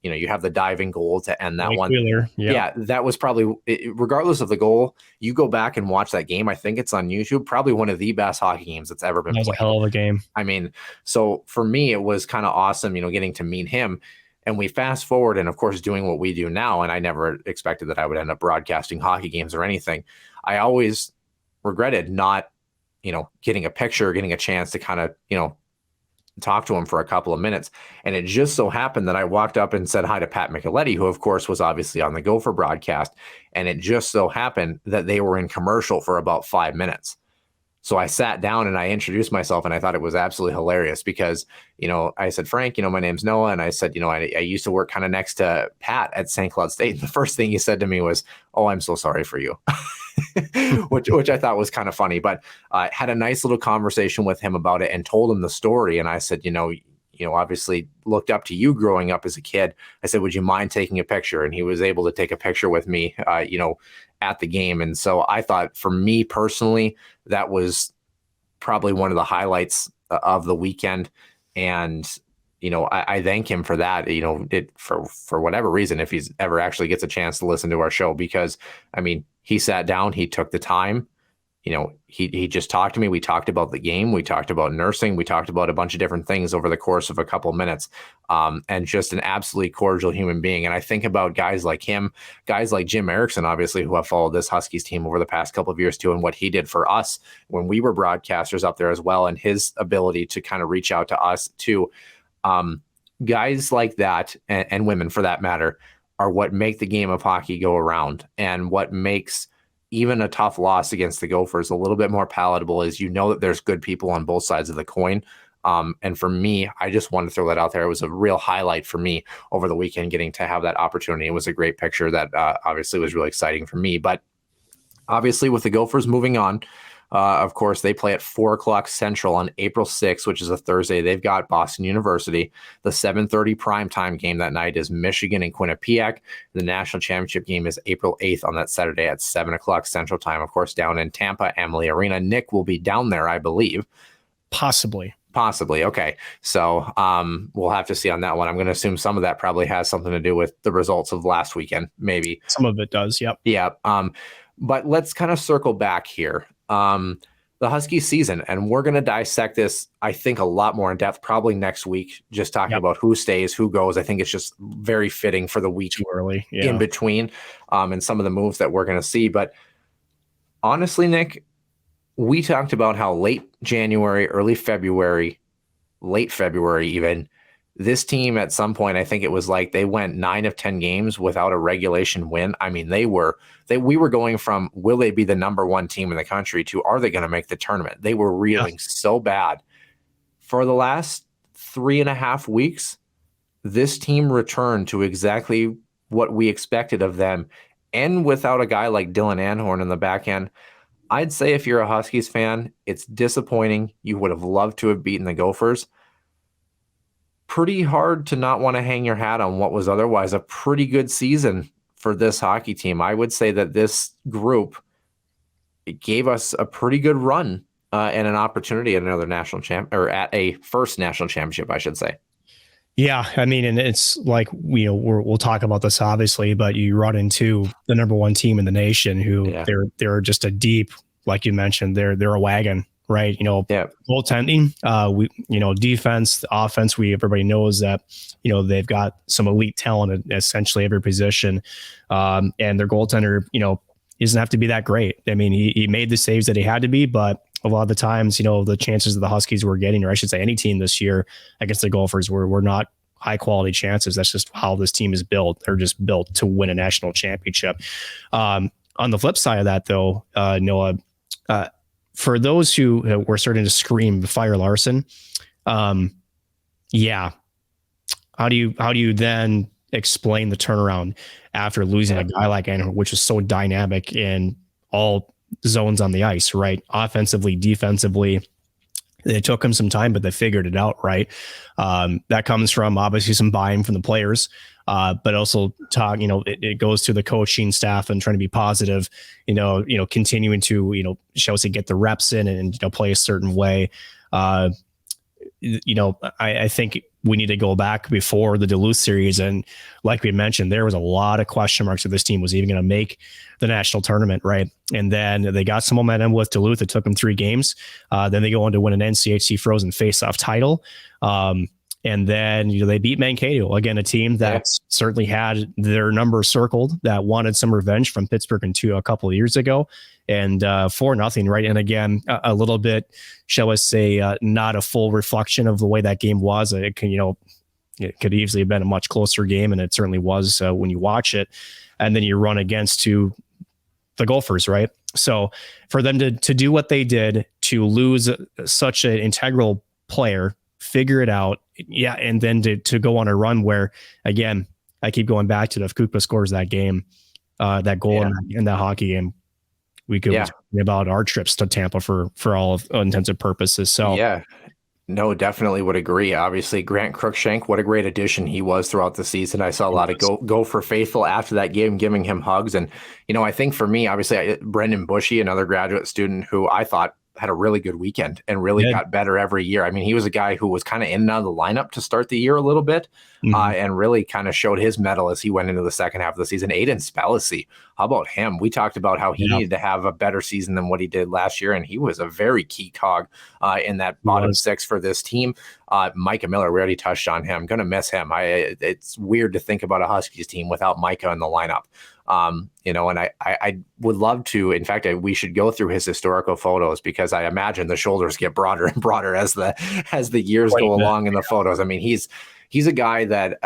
you have the diving goal to end that one. Yeah, that was probably, regardless of the goal, you go back and watch that game. I think it's on YouTube. Probably one of the best hockey games that's ever been played.
That was a hell of a game.
I mean, so for me, it was kind of awesome, getting to meet him. And we fast forward, and of course, doing what we do now. And I never expected that I would end up broadcasting hockey games or anything. I always regretted not, getting a picture, getting a chance to kind of, talk to him for a couple of minutes. And it just so happened that I walked up and said hi to Pat Micheletti, who of course was obviously on the Gopher broadcast. And it just so happened that they were in commercial for about 5 minutes. So I sat down and I introduced myself, and I thought it was absolutely hilarious because, I said, Frank, my name's Noah. And I said, I used to work kind of next to Pat at St. Cloud State. And the first thing he said to me was, "Oh, I'm so sorry for you," which I thought was kind of funny. But I had a nice little conversation with him about it and told him the story. And I said, obviously looked up to you growing up as a kid. I said, "Would you mind taking a picture?" And he was able to take a picture with me, at the game. And so I thought, for me personally, that was probably one of the highlights of the weekend. And, I thank him for that, for whatever reason, if he's ever actually gets a chance to listen to our show, because he sat down, he took the time, he just talked to me. We talked about the game. We talked about nursing. We talked about a bunch of different things over the course of a couple of minutes, and just an absolutely cordial human being. And I think about guys like him, guys like Jim Erickson, obviously, who have followed this Huskies team over the past couple of years too, and what he did for us when we were broadcasters up there as well, and his ability to kind of reach out to us too. Guys like that, and women for that matter, are what make the game of hockey go around, and what makes even a tough loss against the Gophers a little bit more palatable is that there's good people on both sides of the coin. And for me, I just wanted to throw that out there. It was a real highlight for me over the weekend, getting to have that opportunity. It was a great picture that obviously was really exciting for me. But obviously with the Gophers moving on, of course, they play at 4:00 Central on April 6th, which is a Thursday. They've got Boston University. The 7:30 primetime game that night is Michigan and Quinnipiac. The national championship game is April 8th on that Saturday at 7:00 Central Time, of course, down in Tampa, Amalie Arena. Nick will be down there, I believe.
Possibly.
Okay. So we'll have to see on that one. I'm going to assume some of that probably has something to do with the results of last weekend, maybe.
Some of it does. Yep.
Yeah. But let's kind of circle back here. The Husky season, and we're going to dissect this, I think, a lot more in depth probably next week, just talking about who stays, who goes. I think it's just very fitting for the week
too early
in between, and some of the moves that we're going to see. But honestly, Nick, we talked about how late January, early February, late February even, this team at some point, I think it was like they went 9 of 10 games without a regulation win. We were going from, will they be the number one team in the country, to, are they going to make the tournament? They were reeling so bad. For the last 3.5 weeks, this team returned to exactly what we expected of them. And without a guy like Dylan Anhorn in the back end, I'd say if you're a Huskies fan, it's disappointing. You would have loved to have beaten the Gophers. Pretty hard to not want to hang your hat on what was otherwise a pretty good season for this hockey team. I would say that this group, it gave us a pretty good run and an opportunity at another national or at a first national championship, I should say.
Yeah, and it's like, we'll talk about this obviously, but you run into the number one team in the nation who they're just a deep, like you mentioned, they're a wagon. Right. Goaltending, defense, offense, everybody knows that, they've got some elite talent at essentially every position. And their goaltender, doesn't have to be that great. He made the saves that he had to be, but a lot of the times, the chances of the Huskies were getting, or I should say any team this year against the Gophers were not high quality chances. That's just how this team is built. They're just built to win a national championship. On the flip side of that, though, Noah, for those who were starting to scream fire Larson, how do you then explain the turnaround after losing a guy like Anhorn, which is so dynamic in all zones on the ice, right? Offensively, defensively, it took him some time, but they figured it out, right? That comes from obviously some buy-in from the players, but also it goes to the coaching staff and trying to be positive, continuing to, shall we say, get the reps in and play a certain way. I think we need to go back before the Duluth series. And like we mentioned, there was a lot of question marks if this team was even going to make the national tournament, right? And then they got some momentum with Duluth. It took them 3 games. Then they go on to win an NCHC Frozen Faceoff title. And then, they beat Mankato, again, a team that certainly had their number circled, that wanted some revenge from Pittsburgh a couple of years ago, and 4-0, right? And again, a little bit, shall I say, not a full reflection of the way that game was. It could easily have been a much closer game, and it certainly was when you watch it. And then you run against the Gophers, right? So for them to do what they did, to lose such an integral player, figure it out, and then to go on a run where, again, I keep going back to, if Kukla scores that game, that goal in that hockey game, we could be talking about our trips to Tampa for all of intents and purposes. So
no, definitely would agree. Obviously, Grant Cruikshank, what a great addition he was throughout the season. I saw a lot of go for faithful after that game, giving him hugs. And, I think for me, obviously, Brendan Bushy, another graduate student who I thought had a really good weekend and really got better every year. I mean, he was a guy who was kind of in and out of the lineup to start the year a little bit, and really kind of showed his mettle as he went into the second half of the season. Aiden Spellacy, how about him? We talked about how he needed to have a better season than what he did last year, and he was a very key cog in that bottom six for this team. Micah Miller, we already touched on him. Going to miss him. It's weird to think about a Huskies team without Micah in the lineup. And I would love to, in fact, we should go through his historical photos, because I imagine the shoulders get broader and broader as the years go along in the photos. I mean, he's a guy that,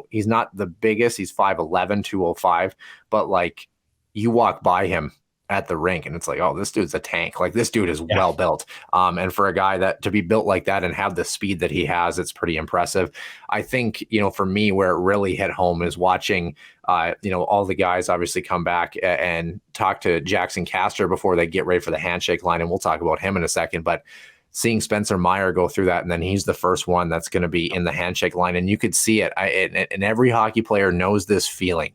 he's not the biggest, he's 5'11", 205, but like, you walk by him at the rink and it's like, oh, this dude's a tank. Like, this dude is well built. And for a guy that to be built like that and have the speed that he has, it's pretty impressive. I think, for me, where it really hit home is watching, all the guys obviously come back and talk to Jackson Castor before they get ready for the handshake line. And we'll talk about him in a second, but seeing Spencer Meyer go through that, and then he's the first one that's going to be in the handshake line. And you could see it. And every hockey player knows this feeling.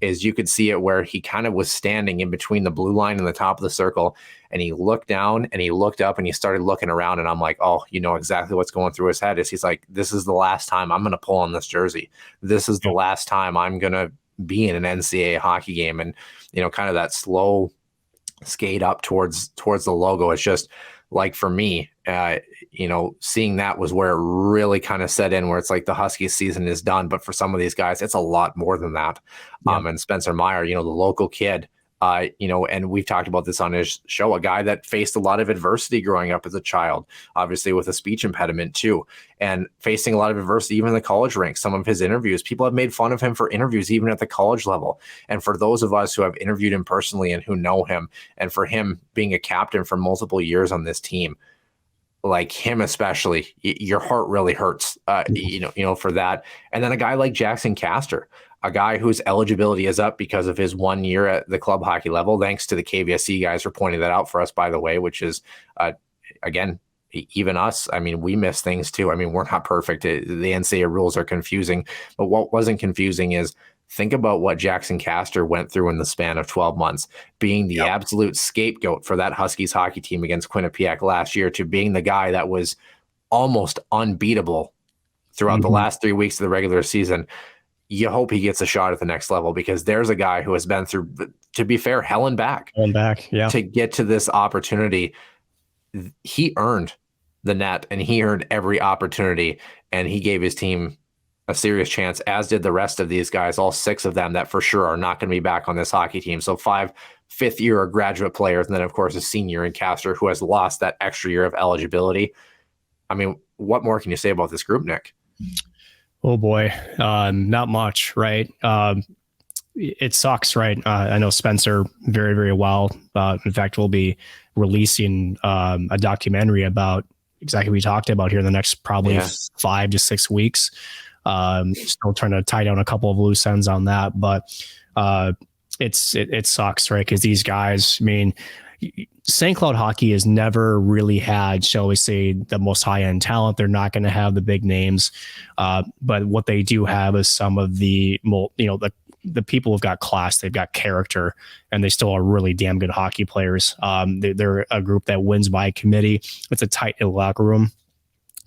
Is you could see it where he kind of was standing in between the blue line and the top of the circle, and he looked down and he looked up and he started looking around, and I'm like, oh, exactly what's going through his head. He's like, this is the last time I'm going to pull on this jersey. This is the last time I'm going to be in an NCAA hockey game. And, kind of that slow skate up towards the logo. It's just like, for me, seeing that was where it really kind of set in, where it's like the Huskies season is done. But for some of these guys, it's a lot more than that. And Spencer Meyer, the local kid, and we've talked about this on his show, a guy that faced a lot of adversity growing up as a child, obviously with a speech impediment too, and facing a lot of adversity, even in the college ranks. Some of his interviews, people have made fun of him for interviews, even at the college level. And for those of us who have interviewed him personally and who know him, and for him being a captain for multiple years on this team, like him especially, your heart really hurts, for that. And then a guy like Jackson Castor, a guy whose eligibility is up because of his 1 year at the club hockey level. Thanks to the KVSC guys for pointing that out for us, by the way, which is, again, even us. I mean, we miss things too. I mean, we're not perfect. The NCAA rules are confusing, but what wasn't confusing is, think about what Jackson Castor went through in the span of 12 months, being the absolute scapegoat for that Huskies hockey team against Quinnipiac last year, to being the guy that was almost unbeatable throughout the last 3 weeks of the regular season. You hope he gets a shot at the next level, because there's a guy who has been through, to be fair, hell and back to get to this opportunity. He earned the net, and he earned every opportunity, and he gave his team a serious chance, as did the rest of these guys, all 6 of them that for sure are not going to be back on this hockey team. So 5 fifth-year graduate players, and then, of course, a senior in Castor who has lost that extra year of eligibility. I mean, what more can you say about this group, Nick?
Oh boy, not much, right? It sucks, right? I know Spencer very, very well. In fact, we'll be releasing a documentary about exactly what we talked about here in the next probably 5 to 6 weeks. Still trying to tie down a couple of loose ends on that, but it sucks, right? Because these guys, I mean, St. Cloud hockey has never really had, shall we say, the most high-end talent. They're not going to have the big names, but what they do have is some of the people who've got class, they've got character, and they still are really damn good hockey players. They're a group that wins by committee. It's a tight locker room.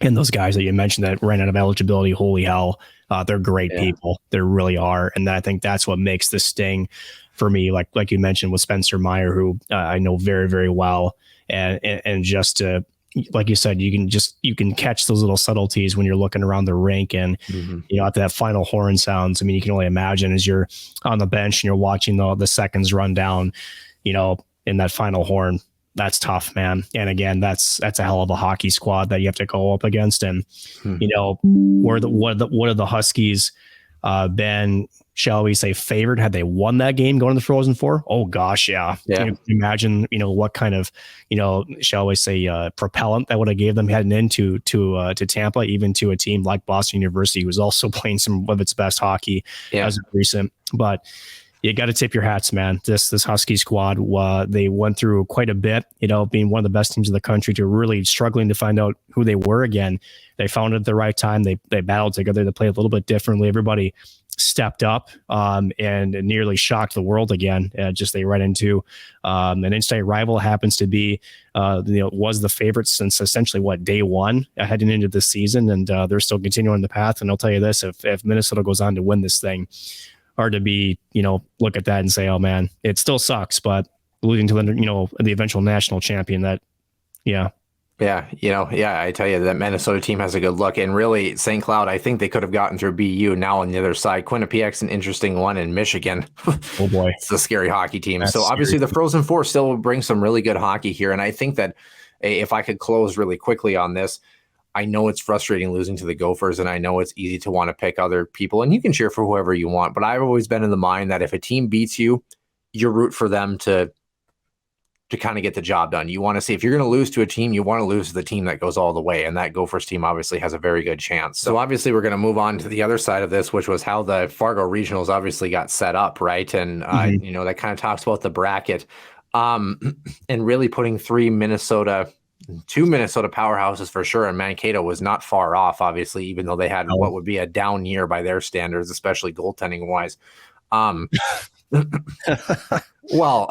And those guys that you mentioned that ran out of eligibility, holy hell, they're great people. They really are. And I think that's what makes this sting for me, like you mentioned with Spencer Meyer, who I know very, very well. And just to like you said, you can catch those little subtleties when you're looking around the rink, and after that final horn sounds. I mean, you can only imagine as you're on the bench and you're watching the seconds run down, in that final horn. That's tough, man. And again, that's a hell of a hockey squad that you have to go up against. And what are the Huskies been, shall we say, favored had they won that game going to the Frozen Four? Oh gosh, yeah. Can you imagine, what kind of, shall we say, propellant that would have gave them heading into to Tampa, even to a team like Boston University, who was also playing some of its best hockey as of recent. But you got to tip your hats, man. This Husky squad, they went through quite a bit, being one of the best teams in the country, to really struggling to find out who they were again. They found it at the right time. They battled together. They played a little bit differently. Everybody stepped up and nearly shocked the world again. Just they ran into an in-state rival, happens to be, was the favorite since essentially day one heading into the season, and they're still continuing the path. And I'll tell you this: if Minnesota goes on to win this thing, hard to be, look at that and say, oh man, it still sucks, but losing to the eventual national champion, I
tell you, that Minnesota team has a good look. And really, St. Cloud, I think they could have gotten through BU. Now on the other side, Quinnipiac's an interesting one, in Michigan.
Oh boy,
it's a scary hockey team.
That's
so obviously
scary.
The Frozen Four still will bring some really good hockey here. And I think that if I could close really quickly on this, I know it's frustrating losing to the Gophers, and I know it's easy to want to pick other people, and you can cheer for whoever you want. But I've always been in the mind that if a team beats you, you root for them to kind of get the job done. You want to see, if you're going to lose to a team, you want to lose to the team that goes all the way, and that Gophers team obviously has a very good chance. So obviously we're going to move on to the other side of this, which was how the Fargo Regionals obviously got set up, right? And that kind of talks about the bracket, and really putting two Minnesota powerhouses for sure, and Mankato was not far off, obviously, even though they had what would be a down year by their standards, especially goaltending wise. Well,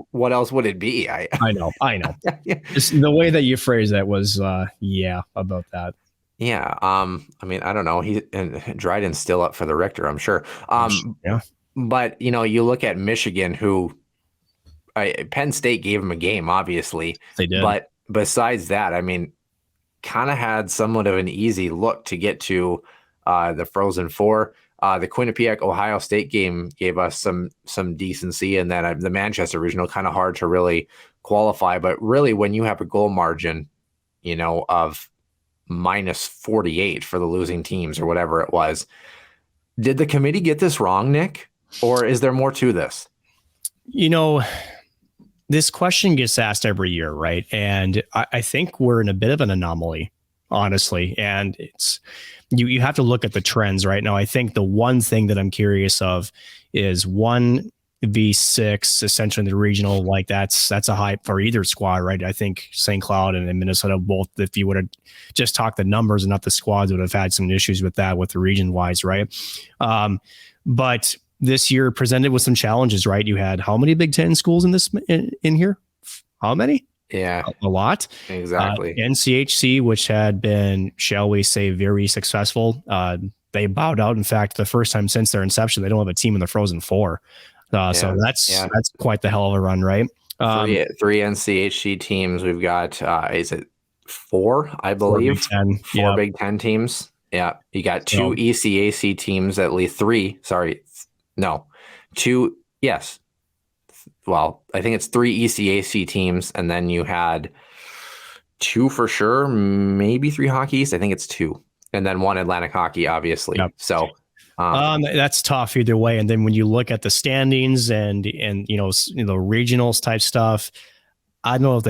what else would it be? I
know. Just the way that you phrase that was, about that.
Yeah. I don't know. Dryden's still up for the Richter, I'm sure. But you look at Michigan, who Penn State gave them a game, obviously.
They did.
But besides that, kind of had somewhat of an easy look to get to the Frozen Four. The Quinnipiac Ohio State game gave us some decency, and then the Manchester Regional, kind of hard to really qualify. But really, when you have a goal margin, of minus 48 for the losing teams or whatever it was, did the committee get this wrong, Nick? Or is there more to this?
This question gets asked every year, right? And I think we're in a bit of an anomaly, honestly. And it's you have to look at the trends right now. I think the one thing that I'm curious of is 1v6, essentially in the regional, like that's a hype for either squad, right? I think St. Cloud and Minnesota both, if you would have just talked the numbers and not the squads, would have had some issues with that, with the region wise, right? But this year presented with some challenges, right? You had how many Big Ten schools in here? How many?
Yeah,
a lot.
Exactly.
NCHC, which had been, shall we say, very successful. They bowed out. In fact, the first time since their inception, they don't have a team in the Frozen Four. So that's quite the hell of a run, right?
Three NCHC teams. We've got, is it 4? I believe 4 Big Ten teams. Yeah, you got 2 ECAC teams, at least 3. Sorry, no, 2. Yes. Well, I think it's 3 ECAC teams, and then you had 2 for sure, maybe 3 Hockey East. I think it's 2, and then 1 Atlantic Hockey, obviously. Yep. So
that's tough either way. And then when you look at the standings and regionals type stuff, I don't know if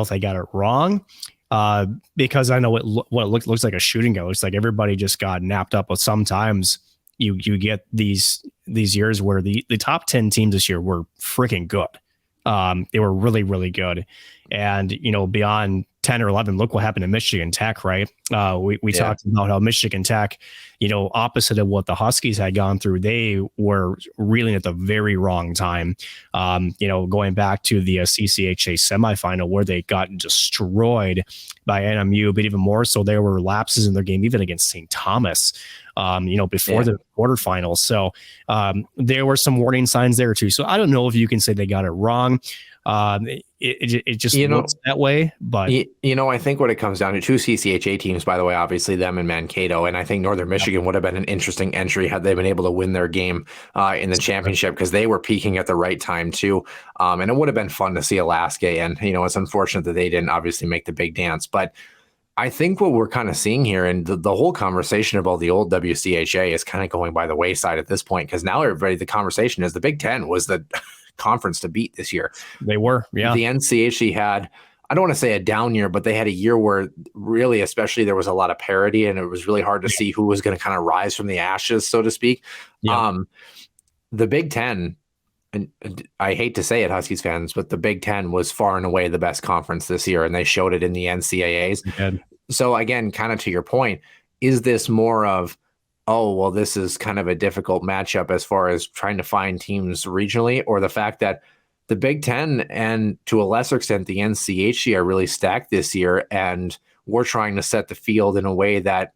they got it wrong, because I know what it looks like a shooting go. It's like everybody just got napped up with. Sometimes you get these years where the top 10 teams this year were freaking good. They were really, really good. And, beyond 10 or 11, look what happened to Michigan Tech, right? We talked about how Michigan Tech, opposite of what the Huskies had gone through, they were reeling at the very wrong time. Going back to the CCHA semifinal where they got destroyed by NMU, but even more so, there were lapses in their game, even against St. Thomas, before the quarterfinals. So there were some warning signs there too. So I don't know if you can say they got it wrong. It just looks that way, but
I think what it comes down to, 2 CCHA teams, by the way, obviously them and Mankato, and I think Northern Michigan would have been an interesting entry had they been able to win their game in the championship, because they were peaking at the right time too, and it would have been fun to see Alaska, and it's unfortunate that they didn't obviously make the big dance, but I think what we're kind of seeing here, and the whole conversation about the old WCHA is kind of going by the wayside at this point, because now the conversation is the Big Ten was the conference to beat this year.
They were, yeah.
The NCHC had, I don't want to say a down year, but they had a year where really, especially, there was a lot of parity, and it was really hard to see who was going to kind of rise from the ashes, so to speak. Yeah. The Big Ten, and I hate to say it, Huskies fans, but the Big Ten was far and away the best conference this year, and they showed it in the NCAAs. So again, kind of to your point, is this more of, oh, well, this is kind of a difficult matchup as far as trying to find teams regionally, or the fact that the Big Ten and to a lesser extent the NCHC are really stacked this year, and we're trying to set the field in a way that,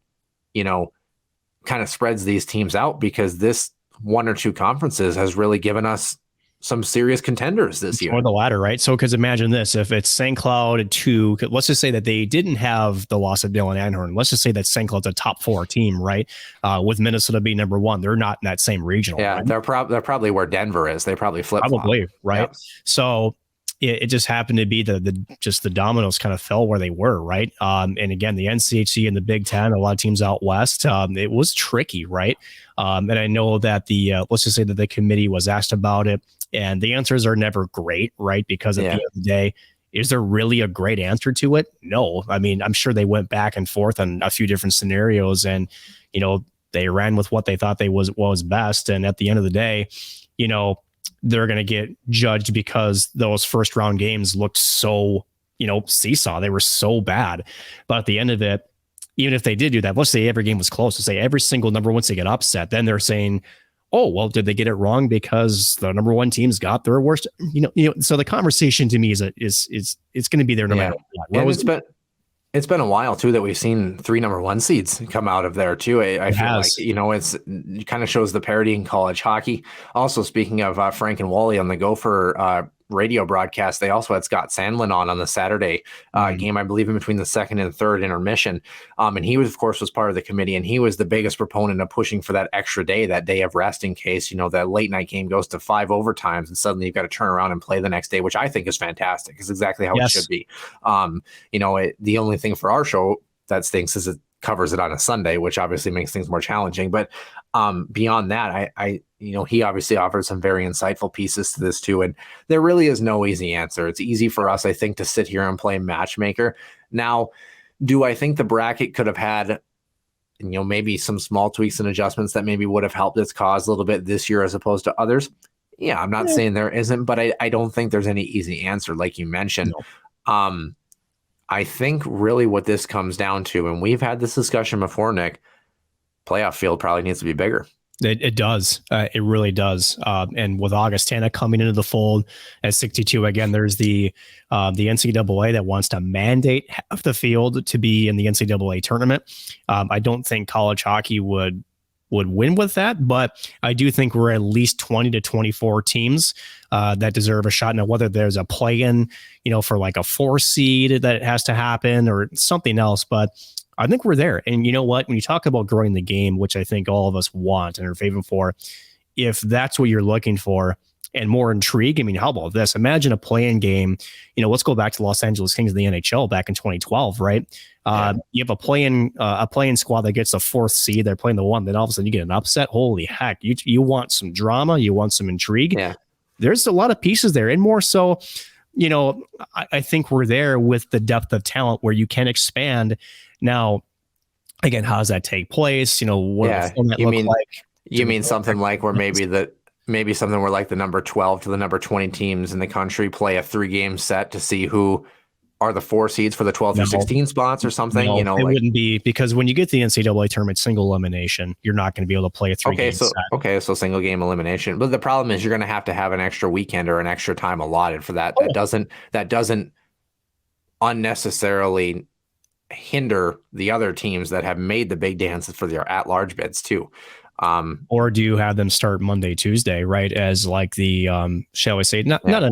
kind of spreads these teams out, because this 1 or 2 conferences has really given us some serious contenders this year.
Or the latter, right? So, because imagine this, if it's St. Cloud 2, let's just say that they didn't have the loss of Dylan Anhorn. Let's just say that St. Cloud's a top 4 team, right? With Minnesota being number 1, they're not in that same regional.
Yeah,
right?
they're probably where Denver is. They probably flip-flop.
Probably, right?
Yep.
So it just happened to be the dominoes kind of fell where they were, right? And again, the NCHC and the Big Ten, a lot of teams out west, it was tricky, right? And I know that let's just say that the committee was asked about it, and the answers are never great, right? Because at the end of the day, is there really a great answer to it? No. I mean, I'm sure they went back and forth on a few different scenarios, and, they ran with what they thought was best. And at the end of the day, they're going to get judged because those first round games looked so, seesaw. They were so bad. But at the end of it, even if they did do that, let's say every game was close, to say every single number, once they get upset, then they're saying, oh, well, did they get it wrong because the number 1 teams got their worst? So the conversation to me is it's going to be there no matter what.
And it's been a while too that we've seen 3 number 1 seeds come out of there too. I feel like it kind of shows the parity in college hockey. Also, speaking of Frank and Wally on the Gopher radio broadcast, they also had Scott Sandlin on the Saturday game, I believe, in between the second and third intermission. And he was part of the committee, and he was the biggest proponent of pushing for that extra day, that day of rest, in case, that late night game goes to 5 overtimes and suddenly you've got to turn around and play the next day, which I think is fantastic. It's exactly how it should be. The only thing for our show that stinks is it covers it on a Sunday, which obviously makes things more challenging. But beyond that, he obviously offered some very insightful pieces to this too. And there really is no easy answer. It's easy for us, I think, to sit here and play matchmaker. Now, do I think the bracket could have had, maybe some small tweaks and adjustments that maybe would have helped its cause a little bit this year as opposed to others? Yeah, I'm not saying there isn't, but I don't think there's any easy answer, like you mentioned. No. I think really what this comes down to, and we've had this discussion before, Nick, playoff field probably needs to be bigger.
It does. It really does. And with Augustana coming into the fold at 62, again, there's the NCAA that wants to mandate half the field to be in the NCAA tournament. I don't think college hockey would win with that, but I do think we're at least 20 to 24 teams that deserve a shot. Now, whether there's a play-in, for like a 4 seed that has to happen or something else, but I think we're there. And you know what? When you talk about growing the game, which I think all of us want and are favor for, if that's what you're looking for and more intrigue, I mean, how about this? Imagine a play-in game. Let's go back to the Los Angeles Kings of the NHL back in 2012, right? You have a play-in squad that gets the 4th seed. They're playing the 1. Then all of a sudden you get an upset. Holy heck. You want some drama. You want some intrigue. Yeah. There's a lot of pieces there, and more so, I think we're there with the depth of talent where you can expand. Now, again, how does that take place? What does that look like?
You mean something like where maybe something where like the number 12 to the number 20 teams in the country play a 3-game set to see who are the 4 seeds for the 12 through 16 spots or something?
No, it wouldn't be, because when you get the NCAA tournament single elimination, you're not going to be able to play a 3-game set. So
single game elimination. But the problem is you're going to have an extra weekend or an extra time allotted for that. That doesn't unnecessarily hinder the other teams that have made the big dances for their at-large bids too.
Or do you have them start Monday, Tuesday, right? As like the shall we say, not a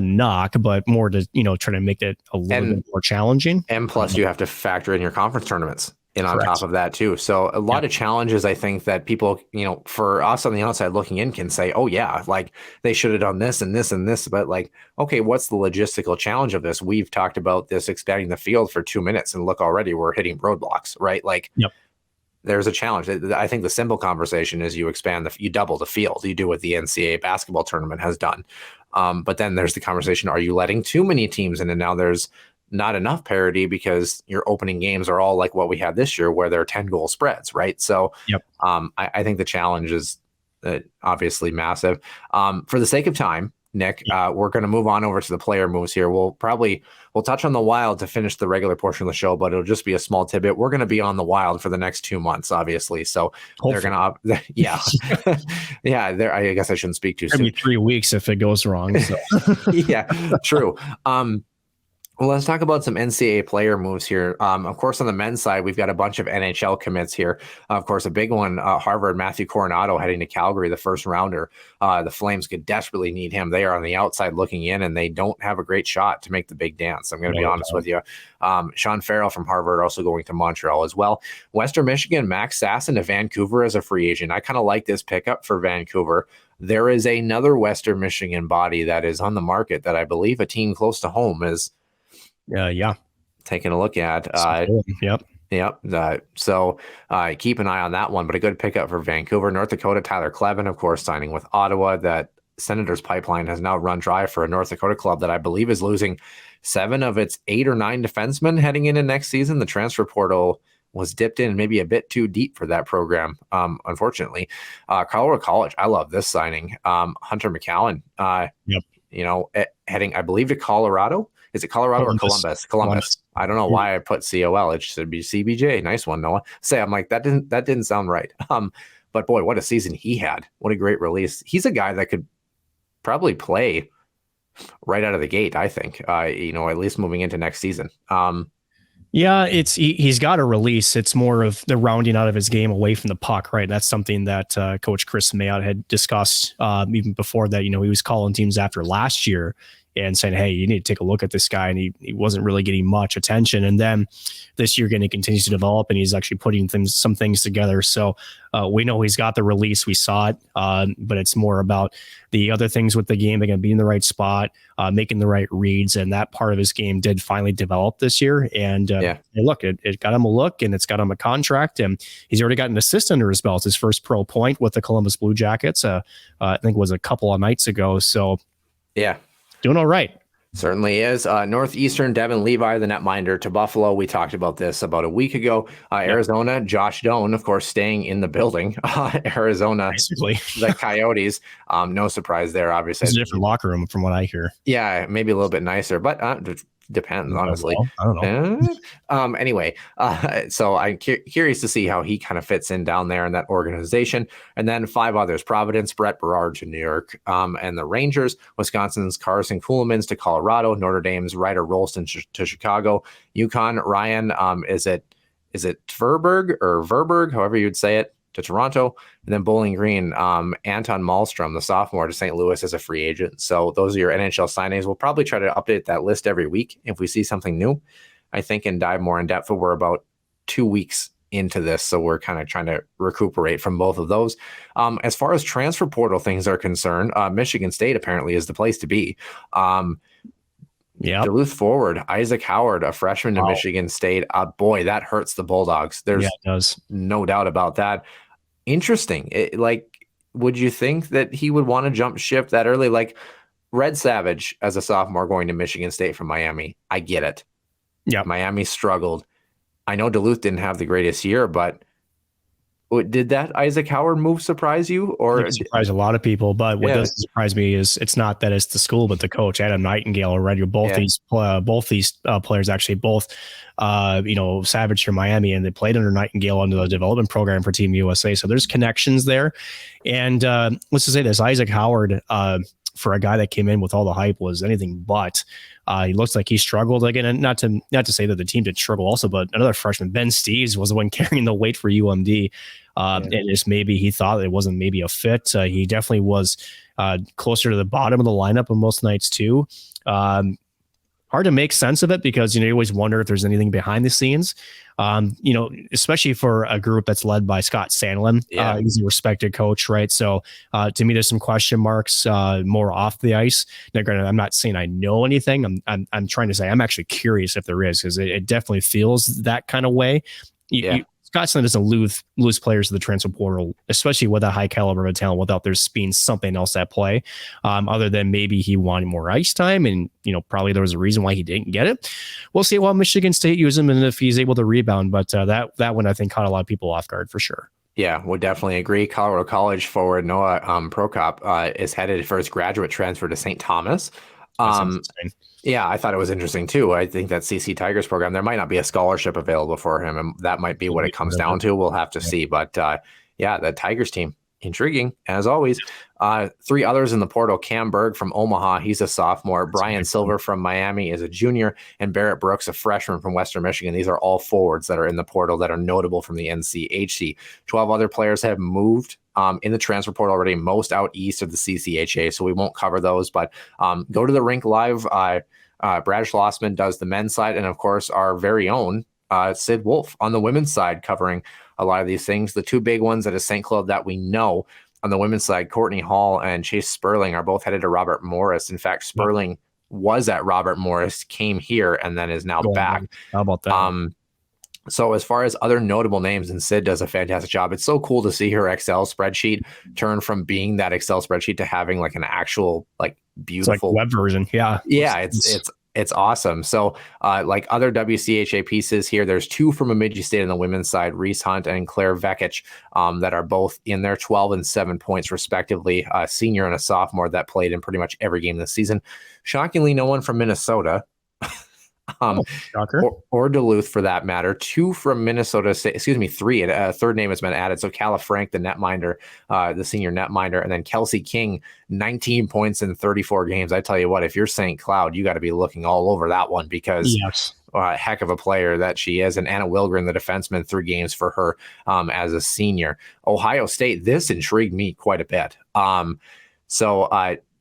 knock, but more to try to make it a little bit more challenging.
And plus, you have to factor in your conference tournaments on
Correct.
top of that too. So a lot of challenges, I think, that people, for us on the outside looking in, can say, oh yeah, like they should have done this and this and this, but like, okay, what's the logistical challenge of this? We've talked about this expanding the field for 2 minutes, and look, already we're hitting roadblocks, right? Like, there's a challenge. I think the simple conversation is you double the field. You do what the NCAA basketball tournament has done. But then there's the conversation, are you letting too many teams in? And now there's not enough parity because your opening games are all like what we had this year, where they're 10-goal spreads, right? So I think the challenge is obviously massive. For the sake of time, Nick, we're going to move on over to the player moves here. We'll touch on the Wild to finish the regular portion of the show, but it'll just be a small tidbit. We're going to be on the Wild for the next 2 months, obviously. So They're going to, I guess I shouldn't speak too soon.
Maybe 3 weeks if it goes wrong. So.
Yeah, true. Well, let's talk about some NCAA player moves here. Of course, on the men's side, we've got a bunch of NHL commits here. Of course, a big one, Harvard, Matthew Coronado heading to Calgary, the first rounder. The Flames could desperately need him. They are on the outside looking in, and they don't have a great shot to make the big dance. I'm going to be honest with you. Sean Farrell from Harvard also going to Montreal as well. Western Michigan, Max Sasson to Vancouver as a free agent. I kind of like this pickup for Vancouver. There is another Western Michigan body that is on the market that I believe a team close to home is taking a look at. So keep an eye on that one, but a good pickup for Vancouver. North Dakota, Tyler Klevin, of course, signing with Ottawa. That Senators pipeline has now run dry for a North Dakota club that I believe is losing 7 of its 8 or 9 defensemen heading into next season. The transfer portal was dipped in maybe a bit too deep for that program, unfortunately. Colorado College, I love this signing. Hunter McCowan, heading, I believe, to Colorado. Is it Colorado or Columbus? Columbus. I don't know why I put COL. It should be CBJ. Nice one, Noah. I'm like, that didn't sound right. But boy, what a season he had. What a great release. He's a guy that could probably play right out of the gate, I think. At least moving into next season.
He's got a release. It's more of the rounding out of his game away from the puck, right? That's something that Coach Chris Mayotte had discussed even before that. He was calling teams after last year and saying, hey, you need to take a look at this guy. And he wasn't really getting much attention. And then this year, again, he continues to develop, and he's actually putting some things together. So we know he's got the release. We saw it, but it's more about the other things with the game. They're going to be in the right spot, making the right reads. And that part of his game did finally develop this year. And look, it got him a look, and it's got him a contract. And he's already got an assist under his belt, his first pro point with the Columbus Blue Jackets, I think it was a couple of nights ago. So, doing all right.
Certainly is. Northeastern, Devin Levi, the netminder to Buffalo. We talked about this about a week ago. Arizona, Josh Doan, of course, staying in the building. Arizona, basically. The Coyotes. No surprise there, obviously.
It's a different locker room from what I hear.
Yeah, maybe a little bit nicer, but depends, honestly.
I don't know.
Anyway, so I'm curious to see how he kind of fits in down there in that organization. And then 5 others: Providence, Brett Berard to New York, and the Rangers, Wisconsin's Carson Kuhlmans to Colorado, Notre Dame's Ryder Rolston to Chicago, UConn, Ryan, is it Verberg, however you'd say it, to Toronto, and then Bowling Green, Anton Malmstrom, the sophomore, to St. Louis as a free agent. So those are your NHL signings. We'll probably try to update that list every week if we see something new, I think, and dive more in depth. But we're about 2 weeks into this, so we're kind of trying to recuperate from both of those. As far as transfer portal things are concerned, Michigan State apparently is the place to be. Duluth forward Isaac Howard, a freshman to Michigan State. Boy, that hurts the Bulldogs. There's no doubt about that. Interesting. Would you think that he would want to jump ship that early? Like Red Savage as a sophomore going to Michigan State from Miami. I get it. Yeah, Miami struggled. I know Duluth didn't have the greatest year, but did that Isaac Howard move surprise you? Or
it surprised a lot of people, but what doesn't surprise me is it's not that it's the school, but the coach, Adam Nightingale, already. Both these players, actually, both Savage from Miami, and they played under Nightingale under the development program for Team USA. So there's connections there. And let's just say this: Isaac Howard, for a guy that came in with all the hype was anything but. He looks like he struggled again, and not to say that the team did struggle also, but another freshman, Ben Steeves, was the one carrying the weight for UMD. And just maybe he thought it wasn't maybe a fit. He definitely was closer to the bottom of the lineup on most nights too. Hard to make sense of it because, you always wonder if there's anything behind the scenes, especially for a group that's led by Scott Sandlin. He's a respected coach, right? So to me, there's some question marks more off the ice. Now, granted, I'm not saying I know anything. I'm trying to say I'm actually curious if there is, because it definitely feels that kind of way. Scotland doesn't lose players to the transfer portal, especially with a high caliber of talent, without there's being something else at play, other than maybe he wanted more ice time, and probably there was a reason why he didn't get it. We'll see what Michigan State use him and if he's able to rebound, but that one I think caught a lot of people off guard for sure.
Yeah, would definitely agree. Colorado College forward Noah Prokop is headed for his graduate transfer to St. Thomas. Yeah, I thought it was interesting too. I think that CC Tigers program, there might not be a scholarship available for him, and that might be what it comes down to. We'll have to see. But the Tigers team, intriguing as always. 3 others in the portal: Cam Berg from Omaha, he's a sophomore. Brian Silver from Miami is a junior, and Barrett Brooks, a freshman from Western Michigan. These are all forwards that are in the portal that are notable from the NCHC. 12 other players have moved in the transfer portal already, most out east of the CCHA, so we won't cover those. But go to the Rink Live. Brad Schlossman does the men's side, and of course our very own Sid Wolf on the women's side, covering a lot of these things. The 2 big ones at a St. Cloud that we know on the women's side, Courtney Hall and Chase Sperling, are both headed to Robert Morris. In fact, Sperling was at Robert Morris, came here, and then is now back.
How about that?
So as far as other notable names, and Sid does a fantastic job. It's so cool to see her Excel spreadsheet turn from being that Excel spreadsheet to having like an actual beautiful
it's like web version. Yeah,
it's awesome. So like other WCHA pieces here, there's 2 from Bemidji State on the women's side, Reese Hunt and Claire Vekic, that are both in their 12 and 7 points respectively. A senior and a sophomore that played in pretty much every game this season. Shockingly, no one from Minnesota. Or Duluth for that matter. 2 from Minnesota State, 3. And a third name has been added. So Calla Frank, the netminder, the senior netminder, and then Kelsey King, 19 points in 34 games. I tell you what, if you're St. Cloud, you got to be looking all over that one, because heck of a player that she is. And Anna Wilgren, the defenseman, 3 games for her as a senior. Ohio State, this intrigued me quite a bit.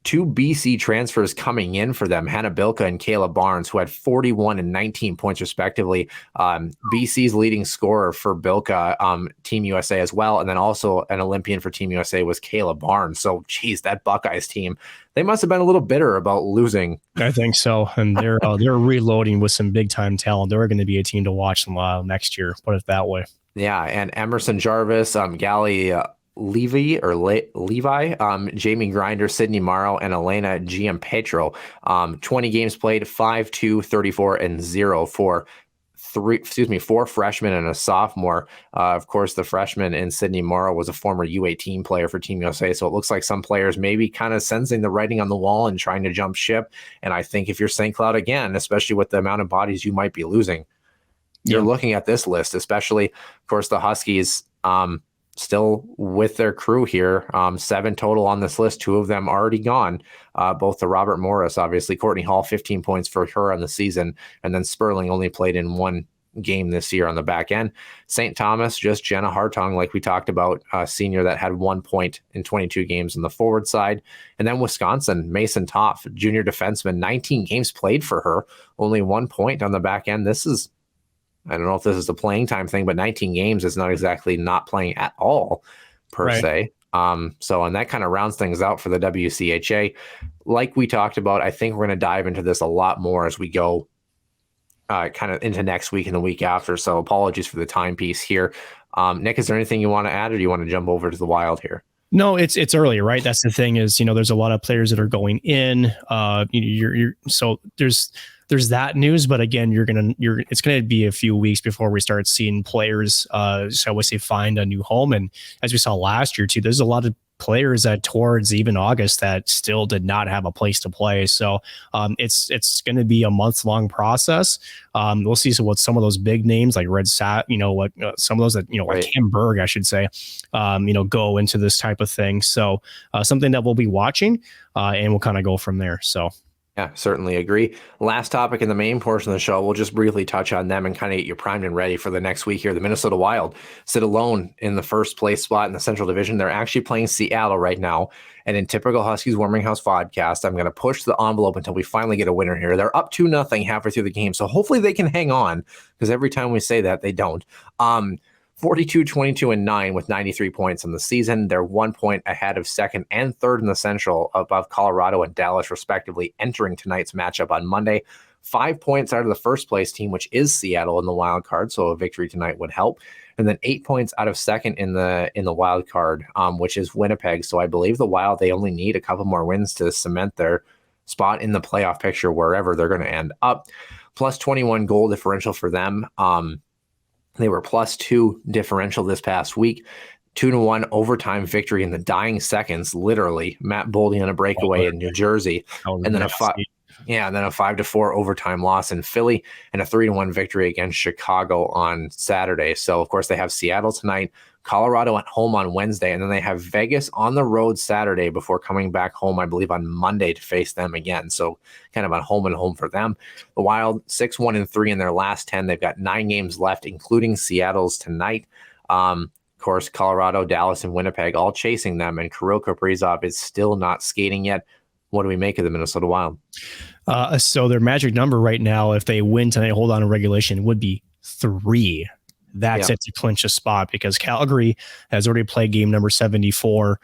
2 BC transfers coming in for them, Hannah Bilka and Kayla Barnes, who had 41 and 19 points respectively. BC's leading scorer for Bilka, Team USA as well. And then also an Olympian for Team USA was Kayla Barnes. So, geez, that Buckeyes team, they must have been a little bitter about losing.
I think so. And they're reloading with some big time talent. They're going to be a team to watch next year, put it that way.
Yeah, and Emerson Jarvis, Gally Levi, Jamie Grinder, Sydney Morrow, and Elena Giampetro. 20 games played, 5-2, 34, and 0 for 4 freshmen and a sophomore. Of course, the freshman in Sydney Morrow was a former U18 player for Team USA. So it looks like some players maybe kind of sensing the writing on the wall and trying to jump ship. And I think if you're St. Cloud again, especially with the amount of bodies you might be losing, you're looking at this list, especially, of course, the Huskies, still with their crew here, 7 total on this list, 2 of them already gone, both to Robert Morris, obviously. Courtney Hall, 15 points for her on the season, and then Sperling only played in 1 game this year on the back end. St. Thomas, just Jenna Hartong, like we talked about, senior that had 1 point in 22 games on the forward side. And then Wisconsin, Mason Toff, junior defenseman, 19 games played for her, only 1 point on the back end. I don't know if this is a playing time thing, but 19 games is not exactly not playing at all per se. And that kind of rounds things out for the WCHA. Like we talked about, I think we're going to dive into this a lot more as we go kind of into next week and the week after. So apologies for the timepiece here. Nick, is there anything you want to add, or do you want to jump over to the Wild here?
No, it's early, right? That's the thing is, there's a lot of players that are going in. So there's that news, but again, it's gonna be a few weeks before we start seeing players, shall we say, find a new home. And as we saw last year too, there's a lot of players that towards even August that still did not have a place to play. So it's going to be a month-long process. We'll see what some of those big names like Red Sat, what some of those that, like Cam Berg, I should say, go into this type of thing. So something that we'll be watching and we'll kind of go from there. So.
Yeah, certainly agree. Last topic in the main portion of the show, we'll just briefly touch on them and kind of get you primed and ready for the next week here. The Minnesota Wild sit alone in the first place spot in the Central Division. They're actually playing Seattle right now. And in typical Huskies Warming House podcast, I'm going to push the envelope until we finally get a winner here. They're up 2-0 halfway through the game. So hopefully they can hang on, because every time we say that, they don't. 42-22-9 with 93 points in the season. They're 1 point ahead of second and third in the Central, above Colorado and Dallas, respectively, entering tonight's matchup on Monday. 5 points out of the first place team, which is Seattle in the wild card, so a victory tonight would help. And then 8 points out of second in the wild card, which is Winnipeg. So I believe the Wild, they only need a couple more wins to cement their spot in the playoff picture wherever they're going to end up. Plus 21 goal differential for them. They were +2 differential this past week. 2-1 overtime victory in the dying seconds, literally. Matt Boldy on a breakaway in New Jersey. And then a 5-4 overtime loss in Philly, and a 3-1 victory against Chicago on Saturday. So, of course, they have Seattle tonight, Colorado at home on Wednesday, and then they have Vegas on the road Saturday before coming back home, I believe, on Monday to face them again. So kind of on home and home for them. The Wild 6-1-3 in their last 10. They've got 9 games left, including Seattle's tonight. Of course, Colorado, Dallas, and Winnipeg all chasing them, and Kirill Kaprizov is still not skating yet. What do we make of the Minnesota Wild?
So their magic number right now, if they win tonight, hold on in regulation, would be 3. That's it to clinch a spot, because Calgary has already played game number 74.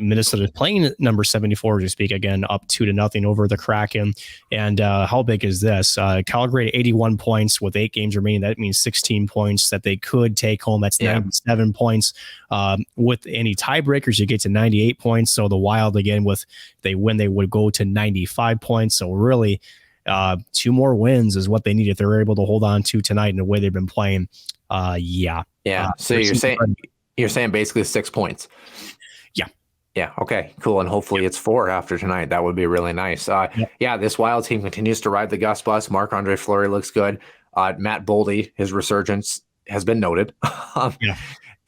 Minnesota is playing number 74, to speak, again, up 2-0 over the Kraken. And how big is this? Calgary at 81 points with 8 games remaining. That means 16 points that they could take home. That's 97 points. With any tiebreakers, you get to 98 points. So the Wild, again, if they win, they would go to 95 points. So really, 2 more wins is what they need if they're able to hold on to tonight in the way they've been playing. So
you're saying basically 6 points. Yeah. Okay, cool. And hopefully it's 4 after tonight. That would be really nice. This Wild team continues to ride the Gus bus. Marc-Andre Fleury looks good. Matt Boldy, his resurgence has been noted.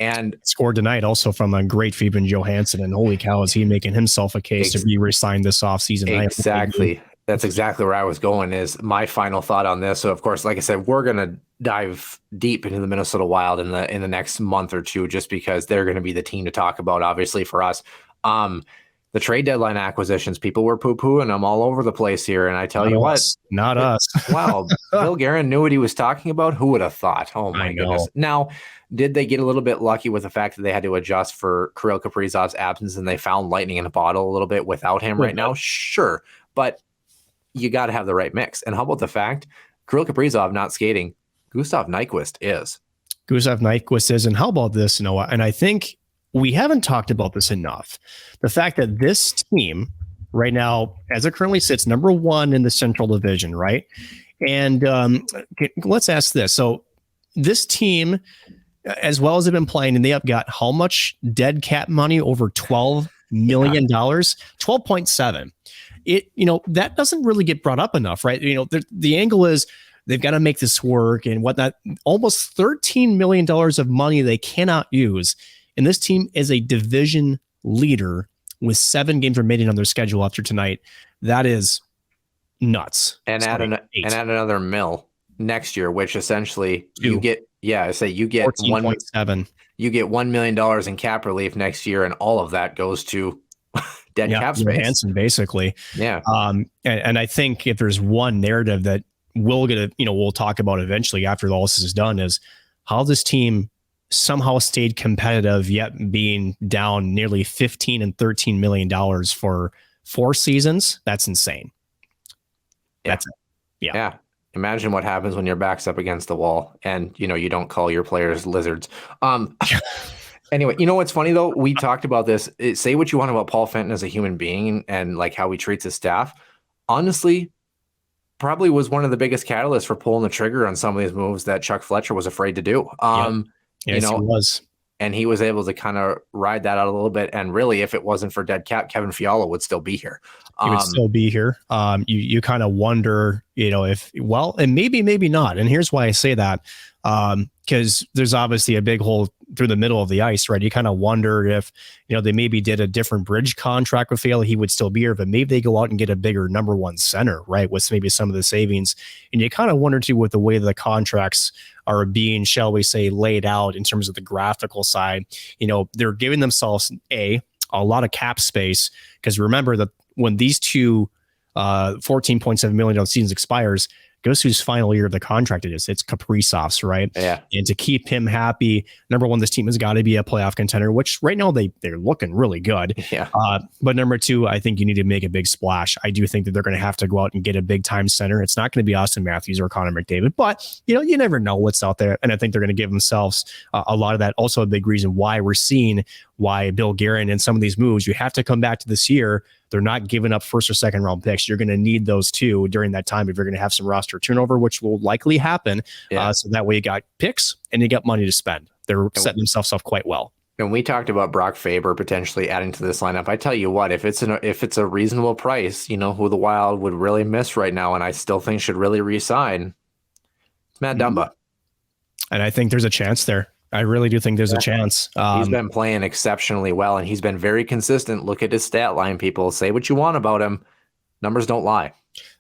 And
scored tonight also from a great Fabian Johansson. And holy cow, is he making himself a case to be re-signed this offseason?
Exactly. That's exactly where I was going, is my final thought on this. So, of course, like I said, we're going to dive deep into the Minnesota Wild in the next month or two, just because they're going to be the team to talk about, obviously, for us. The trade deadline acquisitions, people were poo-pooing them all over the place here. And I tell you what.
Not us.
Wow. Bill Guerin knew what he was talking about. Who would have thought? Oh, my goodness. Now, did they get a little bit lucky with the fact that they had to adjust for Kirill Kaprizov's absence, and they found lightning in a bottle a little bit without him right now? Sure. But you got to have the right mix. And how about the fact Kirill Kaprizov not skating? Gustav Nyquist is. And how about this, Noah? And I think we haven't talked about this enough. The fact that this team right now, as it currently sits, number 1 in the Central Division, right? And let's ask this. So this team, as well as they've been playing, and they have got how much dead cap money? Over $12 million, 12.7. That doesn't really get brought up enough, right? The angle is they've got to make this work and whatnot. Almost $13 million of money they cannot use. And this team is a division leader with 7 games remaining on their schedule after tonight. That is nuts. And add another mil next year, which essentially you get
14.7.
You get $1 million in cap relief next year, and all of that goes to dead cap space.
Hansen, basically.
Yeah.
And I think if there's one narrative that we'll talk about eventually after all this is done, is how this team somehow stayed competitive, yet being down nearly $15 and $13 million for 4 seasons. That's insane. That's it.
Yeah. Imagine what happens when your back's up against the wall and you don't call your players lizards. Anyway, what's funny though? We talked about this. Say what you want about Paul Fenton as a human being and like how he treats his staff. Honestly, probably was one of the biggest catalysts for pulling the trigger on some of these moves that Chuck Fletcher was afraid to do.
Yes, he was.
and he was able to kind of ride that out a little bit. And really, if it wasn't for dead cap, Kevin Fiala would still be here.
He would still be here. You kind of wonder, and maybe not. And here's why I say that. Because there's obviously a big hole through the middle of the ice, right? You kind of wonder if, they maybe did a different bridge contract with Fiala, he would still be here, but maybe they go out and get a bigger number one center, right? With maybe some of the savings. And you kind of wonder too, with the way the contracts are being, shall we say, laid out in terms of the graphical side, they're giving themselves a lot of cap space. Because remember that when these two $14.7 million seasons expires, guess whose final year of the contract it is? It's Kaprizov's, right?
Yeah.
And to keep him happy, number one, this team has got to be a playoff contender, which right now they're looking really good.
Yeah.
But number two, I think you need to make a big splash. I do think that they're going to have to go out and get a big time center. It's not going to be Austin Matthews or Connor McDavid, but you never know what's out there. And I think they're going to give themselves a lot of that. Also a big reason why we're seeing why Bill Guerin and some of these moves, you have to come back to this year. They're not giving up first or second round picks. You're going to need those two during that time if you're going to have some roster turnover, which will likely happen.
Yeah.
So that way you got picks and you got money to spend. They're setting themselves up quite well.
And we talked about Brock Faber potentially adding to this lineup. I tell you what, if it's a reasonable price, who the Wild would really miss right now, and I still think should really re-sign, it's Matt Dumba.
And I think there's a chance there. I really do think there's a chance.
He's been playing exceptionally well, and he's been very consistent. Look at his stat line, people. Say what you want about him. Numbers don't lie.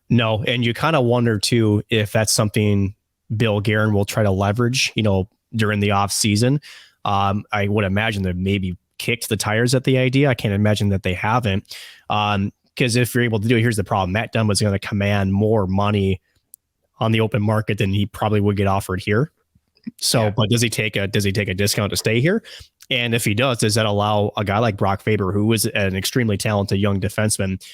No, and you kind of wonder, too, if that's something Bill Guerin will try to leverage, during the off season. I would imagine they've maybe kicked the tires at the idea. I can't imagine that they haven't. Because if you're able to do it, here's the problem. Matt Dumba is going to command more money on the open market than he probably would get offered here. So, yeah. But does he take a discount to stay here? And if he does that allow a guy like Brock Faber, who is an extremely talented young defenseman,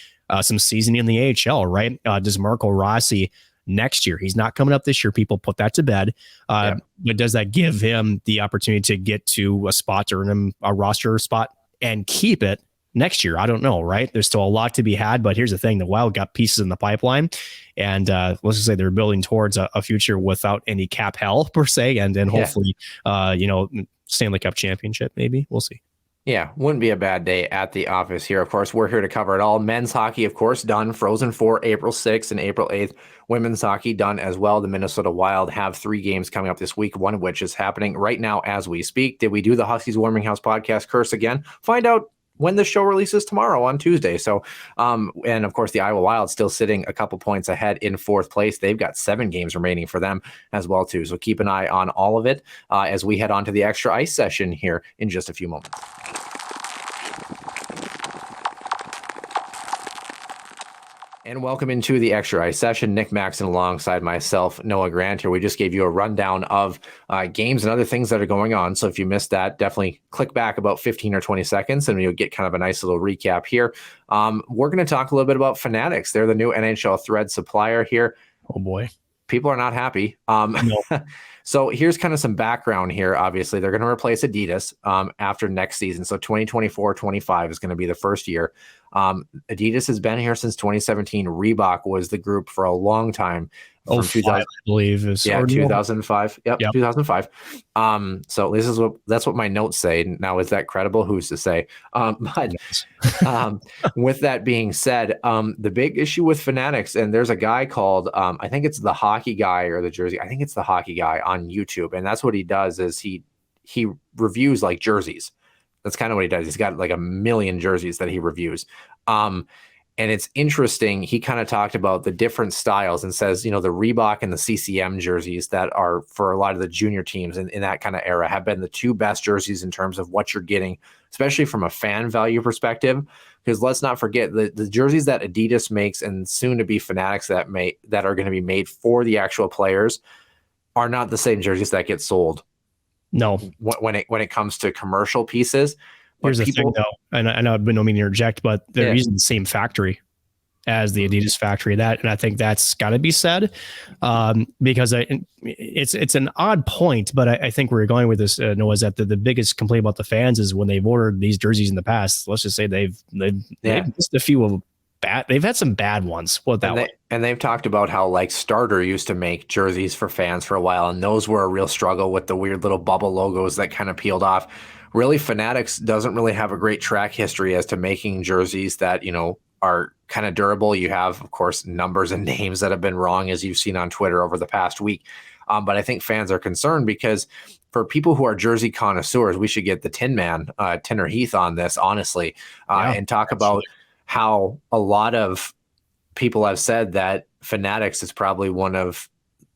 some seasoning in the AHL, right? Does Marco Rossi next year? He's not coming up this year. People put that to bed. But does that give him the opportunity to get to a spot or earn a roster spot and keep it next year? I don't know, right? There's still a lot to be had, but here's the thing. The Wild got pieces in the pipeline, and let's just say they're building towards a future without any cap hell per se, and then hopefully, Stanley Cup championship, maybe. We'll see.
Yeah, wouldn't be a bad day at the office here. Of course, we're here to cover it all. Men's hockey, of course, done. Frozen 4, April 6th and April 8th. Women's hockey done as well. The Minnesota Wild have 3 games coming up this week, one of which is happening right now as we speak. Did we do the Huskies Warming House podcast curse again? Find out when the show releases tomorrow on Tuesday. So, and of course, the Iowa Wild still sitting a couple points ahead in 4th place. They've got 7 games remaining for them as well, too. So keep an eye on all of it as we head on to the extra ice session here in just a few moments. And welcome into the Extra Ice session. Nick Maxon alongside myself, Noah Grant here. We just gave you a rundown of games and other things that are going on. So if you missed that, definitely click back about 15 or 20 seconds and you'll get kind of a nice little recap here. We're going to talk a little bit about Fanatics. They're the new NHL thread supplier here.
Oh, boy.
People are not happy.
No.
So here's kind of some background here. Obviously, they're going to replace Adidas after next season. So 2024-25 is going to be the first year. Adidas has been here since 2017. Reebok was the group for a long time.
From 2000, I believe.
2005. Yep, 2005. So that's what my notes say. Now, is that credible? Who's to say? But with that being said, the big issue with Fanatics, and there's a guy called, I think it's the Hockey Guy or the Jersey. I think it's the Hockey Guy on YouTube, and that's what he does is he reviews like jerseys. That's kind of what he does. He's got like 1 million jerseys that he reviews. And it's interesting. He kind of talked about the different styles and says, the Reebok and the CCM jerseys that are for a lot of the junior teams in that kind of era have been the 2 best jerseys in terms of what you're getting, especially from a fan value perspective. Because let's not forget the jerseys that Adidas makes and soon to be Fanatics that are going to be made for the actual players are not the same jerseys that get sold.
No,
when it comes to commercial pieces.
Here's the thing, though, and I know I don't mean to interject, but they're using the same factory as the Adidas factory. And I think that's got to be said because it's an odd point, but I think where you're going with this, Noah, is that the biggest complaint about the fans is when they've ordered these jerseys in the past. Let's just say they've missed a few of bad. They've had some bad ones.
And they've talked about how like Starter used to make jerseys for fans for a while, and those were a real struggle with the weird little bubble logos that kind of peeled off. Really, Fanatics doesn't really have a great track history as to making jerseys that, are kind of durable. You have, of course, numbers and names that have been wrong, as you've seen on Twitter over the past week. But I think fans are concerned because for people who are jersey connoisseurs, we should get the Tin Man, Tinner Heath, on this, honestly, and talk about how a lot of people have said that Fanatics is probably one of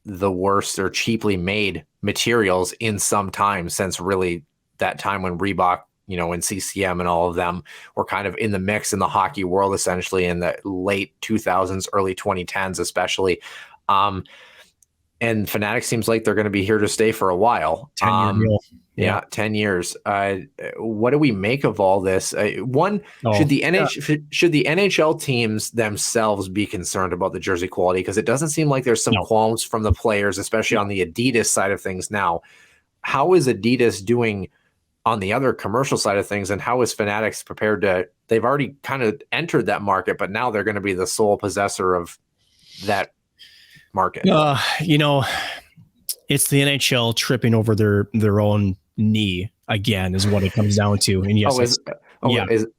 the worst or cheaply made materials in some time, since really that time when Reebok, and CCM and all of them were kind of in the mix in the hockey world, essentially in the late 2000s, early 2010s, especially. And Fanatics seems like they're going to be here to stay for a while.
10-year deal.
Yeah, 10 years. What do we make of all this? Should the NHL teams themselves be concerned about the jersey quality? Because it doesn't seem like there's some qualms from the players, especially on the Adidas side of things now. How is Adidas doing on the other commercial side of things, and how is Fanatics prepared to? They've already kind of entered that market, but now they're going to be the sole possessor of that market.
It's the NHL tripping over their own knee again, is what it comes down to. And yes,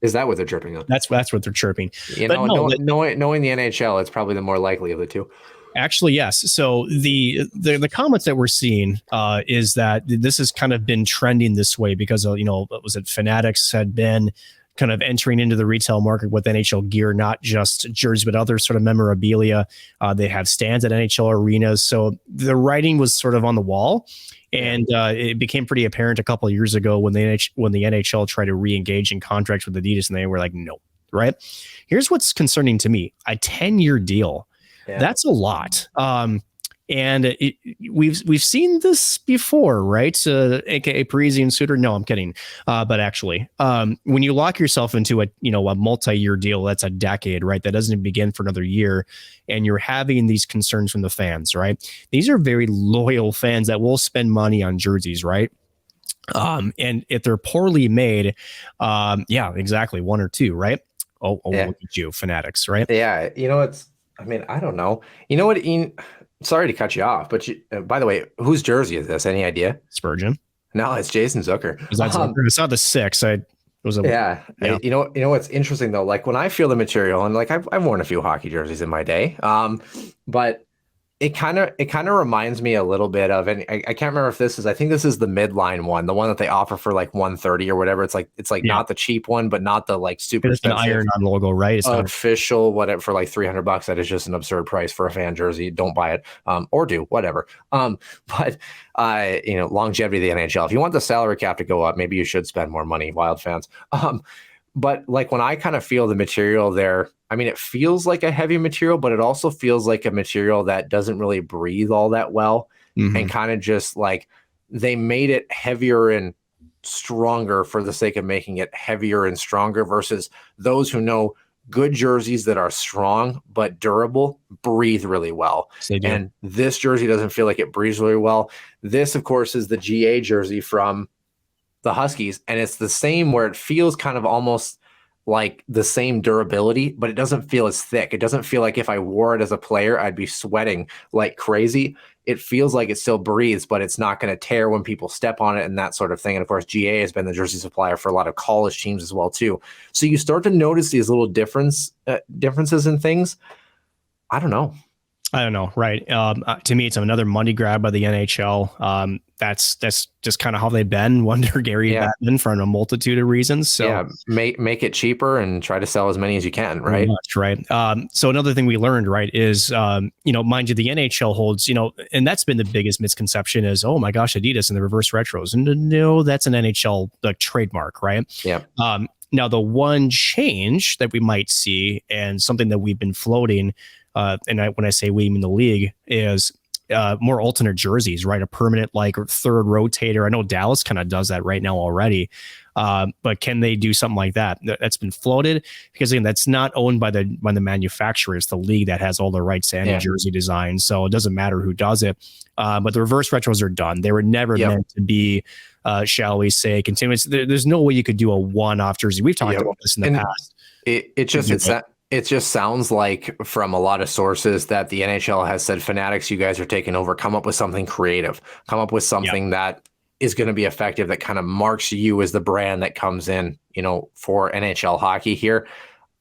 is that what they're tripping on?
That's what they're tripping.
Knowing the NHL, it's probably the more likely of the two.
Actually, yes. So the comments that we're seeing is that this has kind of been trending this way because Fanatics had been kind of entering into the retail market with NHL gear, not just jerseys, but other sort of memorabilia. They have stands at NHL arenas. So the writing was sort of on the wall. And it became pretty apparent a couple of years ago when the NHL tried to re-engage in contracts with Adidas, and they were like, no, right? Here's what's concerning to me. A 10-year deal. Yeah. That's a lot. And we've seen this before, right? AKA Parisi and Suter. No, I'm kidding. But actually, when you lock yourself into a multi-year deal, that's a decade, right? That doesn't begin for another year. And you're having these concerns from the fans, right? These are very loyal fans that will spend money on jerseys, right? And if they're poorly made, exactly, one or two, right? Oh, look at you, Fanatics, right?
Yeah, I don't know. You know what, Ian? Sorry to cut you off, but by the way, whose jersey is this? Any idea?
Spurgeon.
No, it's Jason Zucker.
I saw the 6.
You know what's interesting though? Like when I feel the material, and like I've worn a few hockey jerseys in my day, but it kind of reminds me a little bit of, and I can't remember if I think this is the midline one, the one that they offer for like $130 or whatever. It's like not the cheap one, but not the like super expensive.
It's an iron-on logo, right? It's
official, whatever, for like $300. That is just an absurd price for a fan jersey. Don't buy it, or do, whatever. But longevity of the NHL. If you want the salary cap to go up, maybe you should spend more money, Wild fans. But like when I kind of feel the material there, I mean, it feels like a heavy material, but it also feels like a material that doesn't really breathe all that well. Mm-hmm. And kind of just like they made it heavier and stronger for the sake of making it heavier and stronger, versus those who know good jerseys that are strong but durable breathe really well. And this jersey doesn't feel like it breathes really well. This, of course, is the GA jersey from the Huskies, and it's the same, where it feels kind of almost like the same durability, but it doesn't feel as thick. It doesn't feel like if I wore it as a player, I'd be sweating like crazy. It feels like it still breathes, but it's not going to tear when people step on it and that sort of thing. And of course, GA has been the jersey supplier for a lot of college teams as well too. So you start to notice these little differences in things. I don't know,
right? To me, it's another money grab by the NHL. That's just kind of how they've been under Gary Bettman for a multitude of reasons. So
make it cheaper and try to sell as many as you can, right?
That's right. So another thing we learned, right, is mind you, the NHL holds, and that's been the biggest misconception is, oh my gosh, Adidas and the reverse retros, and no, that's an NHL trademark, right?
Yeah.
Now the one change that we might see, and something that we've been floating, when I say we, mean the league, is more alternate jerseys, right? A permanent third rotator. I know Dallas kind of does that right now already, but can they do something like that? That's been floated, because again, that's not owned by the manufacturer. It's the league that has all the rights to any jersey design, so it doesn't matter who does it. But the reverse retros are done. They were never meant to be, shall we say, continuous. There's no way you could do a one-off jersey. We've talked about this in the past.
It just sounds like from a lot of sources that the NHL has said, Fanatics, you guys are taking over. Come up with something creative. Come up with something that is going to be effective, that kind of marks you as the brand that comes in, for NHL hockey here.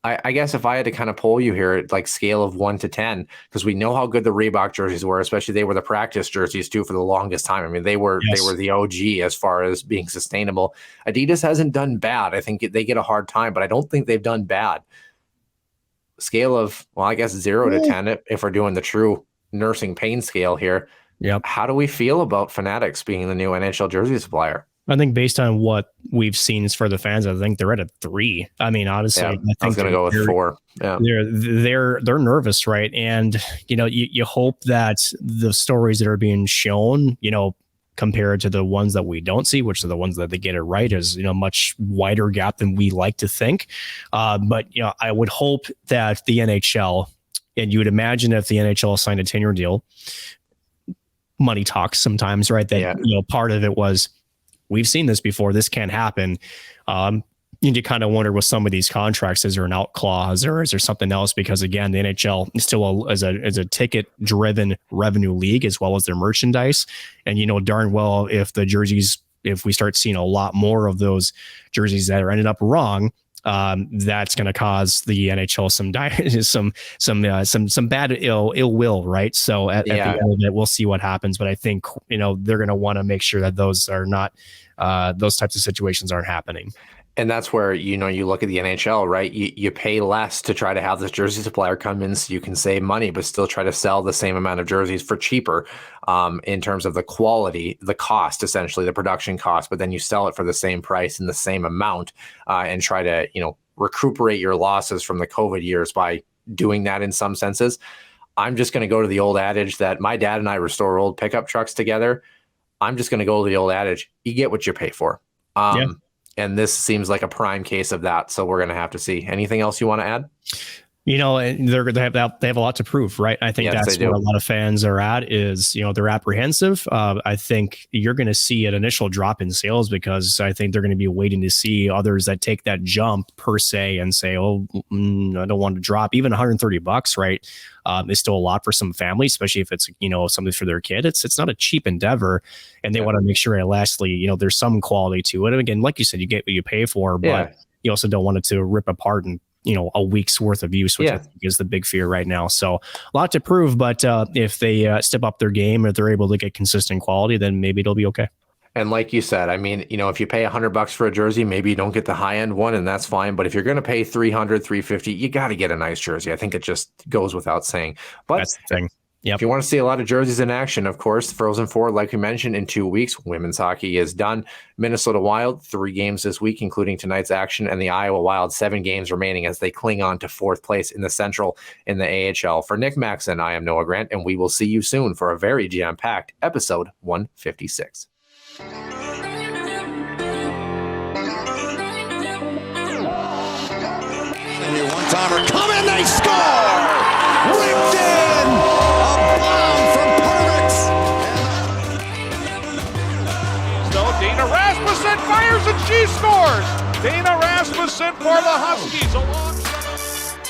I guess if I had to kind of poll you here, like scale of 1 to 10, because we know how good the Reebok jerseys were, especially they were the practice jerseys too for the longest time. I mean, they were the OG as far as being sustainable. Adidas hasn't done bad. I think they get a hard time, but I don't think they've done bad. Scale of, well, I guess 0 to 10, if we're doing the true nursing pain scale here.
Yep.
How do we feel about Fanatics being the new NHL jersey supplier?
I think based on what we've seen as for the fans, I think they're at a 3. I mean, honestly, I think
I was going to go with 4. Yeah,
they're nervous, right? And you hope that the stories that are being shown, compared to the ones that we don't see, which are the ones that they get it right, is much wider gap than we like to think. But I would hope that the NHL, and you would imagine if the NHL signed a 10-year deal, money talks sometimes, right? That part of it was, we've seen this before. This can't happen. You kind of wonder with some of these contracts, is there an out clause or is there something else? Because again, the NHL is still is a ticket driven revenue league as well as their merchandise. And darn well, if we start seeing a lot more of those jerseys that are ended up wrong, that's going to cause the NHL some bad ill will, right? So at the end of it, we'll see what happens. But I think they're going to want to make sure that those are not those types of situations aren't happening.
And that's where, you look at the NHL, right? You pay less to try to have this jersey supplier come in so you can save money, but still try to sell the same amount of jerseys for cheaper in terms of the quality, the cost, essentially the production cost, but then you sell it for the same price and the same amount and try to, recuperate your losses from the COVID years by doing that in some senses. I'm just going to go to the old adage that my dad and I restore old pickup trucks together. I'm just going to go to the old adage, you get what you pay for. And this seems like a prime case of that. So we're going to have to see. Anything else you want to add?
They have a lot to prove, right? I think that's where a lot of fans are at is, they're apprehensive. I think you're going to see an initial drop in sales because I think they're going to be waiting to see others that take that jump per se and say, oh, I don't want to drop even $130, right? Is still a lot for some families, especially if it's, something for their kid. It's not a cheap endeavor, and they want to make sure lastly, there's some quality to it. And again, like you said, you get what you pay for, but you also don't want it to rip apart and, a week's worth of use, which I think is the big fear right now. So a lot to prove, but if they step up their game, if they're able to get consistent quality, then maybe it'll be okay.
And like you said, I mean, if you pay $100 for a jersey, maybe you don't get the high end one, and that's fine. But if you're going to pay $300, $350, you got to get a nice jersey. I think it just goes without saying. But
that's the thing. Yep.
If you want to see a lot of jerseys in action, of course, Frozen Four, like we mentioned, in 2 weeks, women's hockey is done. Minnesota Wild, 3 games this week, including tonight's action, and the Iowa Wild, 7 games remaining as they cling on to 4th place in the Central in the AHL. For Nick Maxon, I am Noah Grant, and we will see you soon for a very jam-packed episode 156.
One-timer coming, they score! Ripped in! A bomb from Pervix!
So Dana Rasmussen fires and she scores! Dana Rasmussen for the Huskies alongside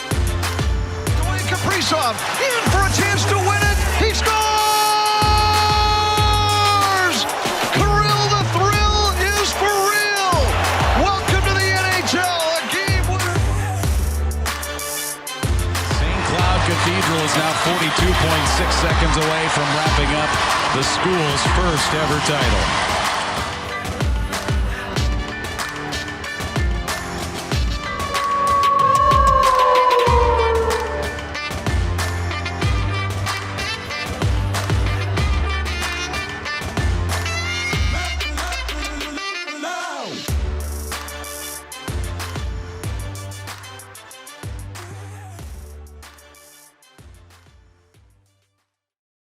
Dwayne Kaprizov in for a chance to win it! He scores! Kirill the Thrill is for real! Welcome to the NHL!
Cathedral is now 42.6 seconds away from wrapping up the school's first ever title.